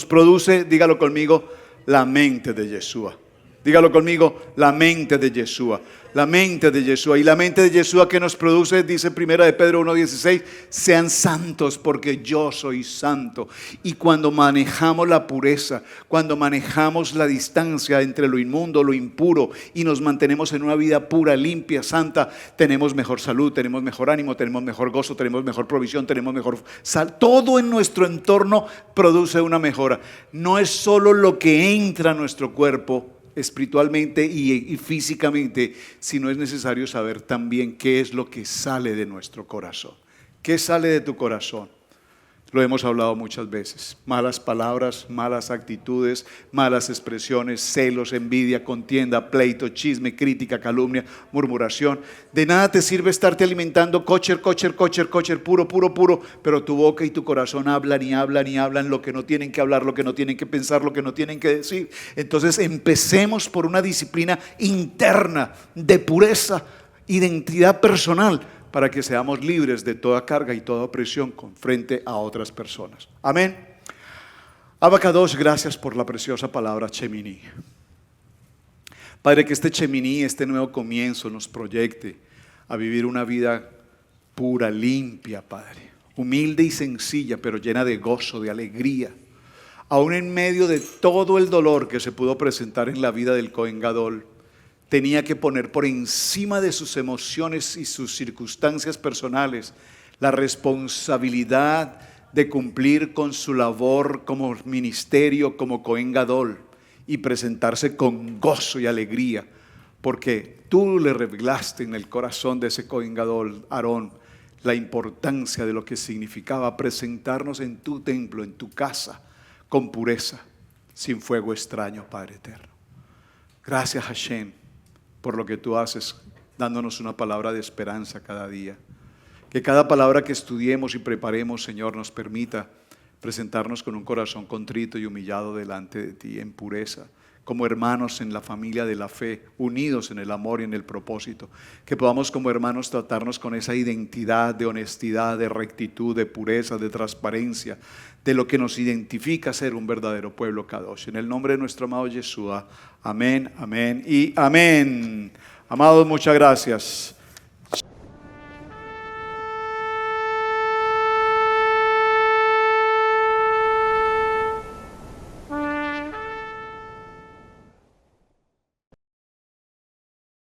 produce, dígalo conmigo, la mente de Yeshua. Dígalo conmigo, la mente de Yeshua. La mente de Yeshua. Y la mente de Yeshua que nos produce, dice 1 de Pedro 1:16, sean santos porque yo soy santo. Y cuando manejamos la pureza, cuando manejamos la distancia entre lo inmundo, lo impuro, y nos mantenemos en una vida pura, limpia, santa, tenemos mejor salud, tenemos mejor ánimo, tenemos mejor gozo, tenemos mejor provisión, tenemos mejor sal. Todo en nuestro entorno produce una mejora. No es solo lo que entra a nuestro cuerpo espiritualmente y físicamente, sino es necesario saber también qué es lo que sale de nuestro corazón. ¿Qué sale de tu corazón? Lo hemos hablado muchas veces. Malas palabras, malas actitudes, malas expresiones, celos, envidia, contienda, pleito, chisme, crítica, calumnia, murmuración. De nada te sirve estarte alimentando kosher, puro, pero tu boca y tu corazón hablan lo que no tienen que hablar, lo que no tienen que pensar, lo que no tienen que decir. Entonces empecemos por una disciplina interna de pureza, identidad personal, para que seamos libres de toda carga y toda opresión con frente a otras personas. Amén. Abba Kadosh, gracias por la preciosa palabra Shemini. Padre, que este Shemini, este nuevo comienzo, nos proyecte a vivir una vida pura, limpia, Padre, humilde y sencilla, pero llena de gozo, de alegría. Aún en medio de todo el dolor que se pudo presentar en la vida del Cohen Gadol, tenía que poner por encima de sus emociones y sus circunstancias personales la responsabilidad de cumplir con su labor como ministerio, como Cohen Gadol, y presentarse con gozo y alegría, porque tú le revelaste en el corazón de ese Cohen Gadol, Aarón, la importancia de lo que significaba presentarnos en tu templo, en tu casa, con pureza, sin fuego extraño, Padre eterno. Gracias, Hashem, por lo que tú haces, dándonos una palabra de esperanza cada día. Que cada palabra que estudiemos y preparemos, Señor, nos permita presentarnos con un corazón contrito y humillado delante de ti, en pureza, como hermanos en la familia de la fe, unidos en el amor y en el propósito. Que podamos como hermanos tratarnos con esa identidad de honestidad, de rectitud, de pureza, de transparencia, de lo que nos identifica ser un verdadero pueblo Kadosh. En el nombre de nuestro amado Yeshua, amén, amén y amén. Amados, muchas gracias.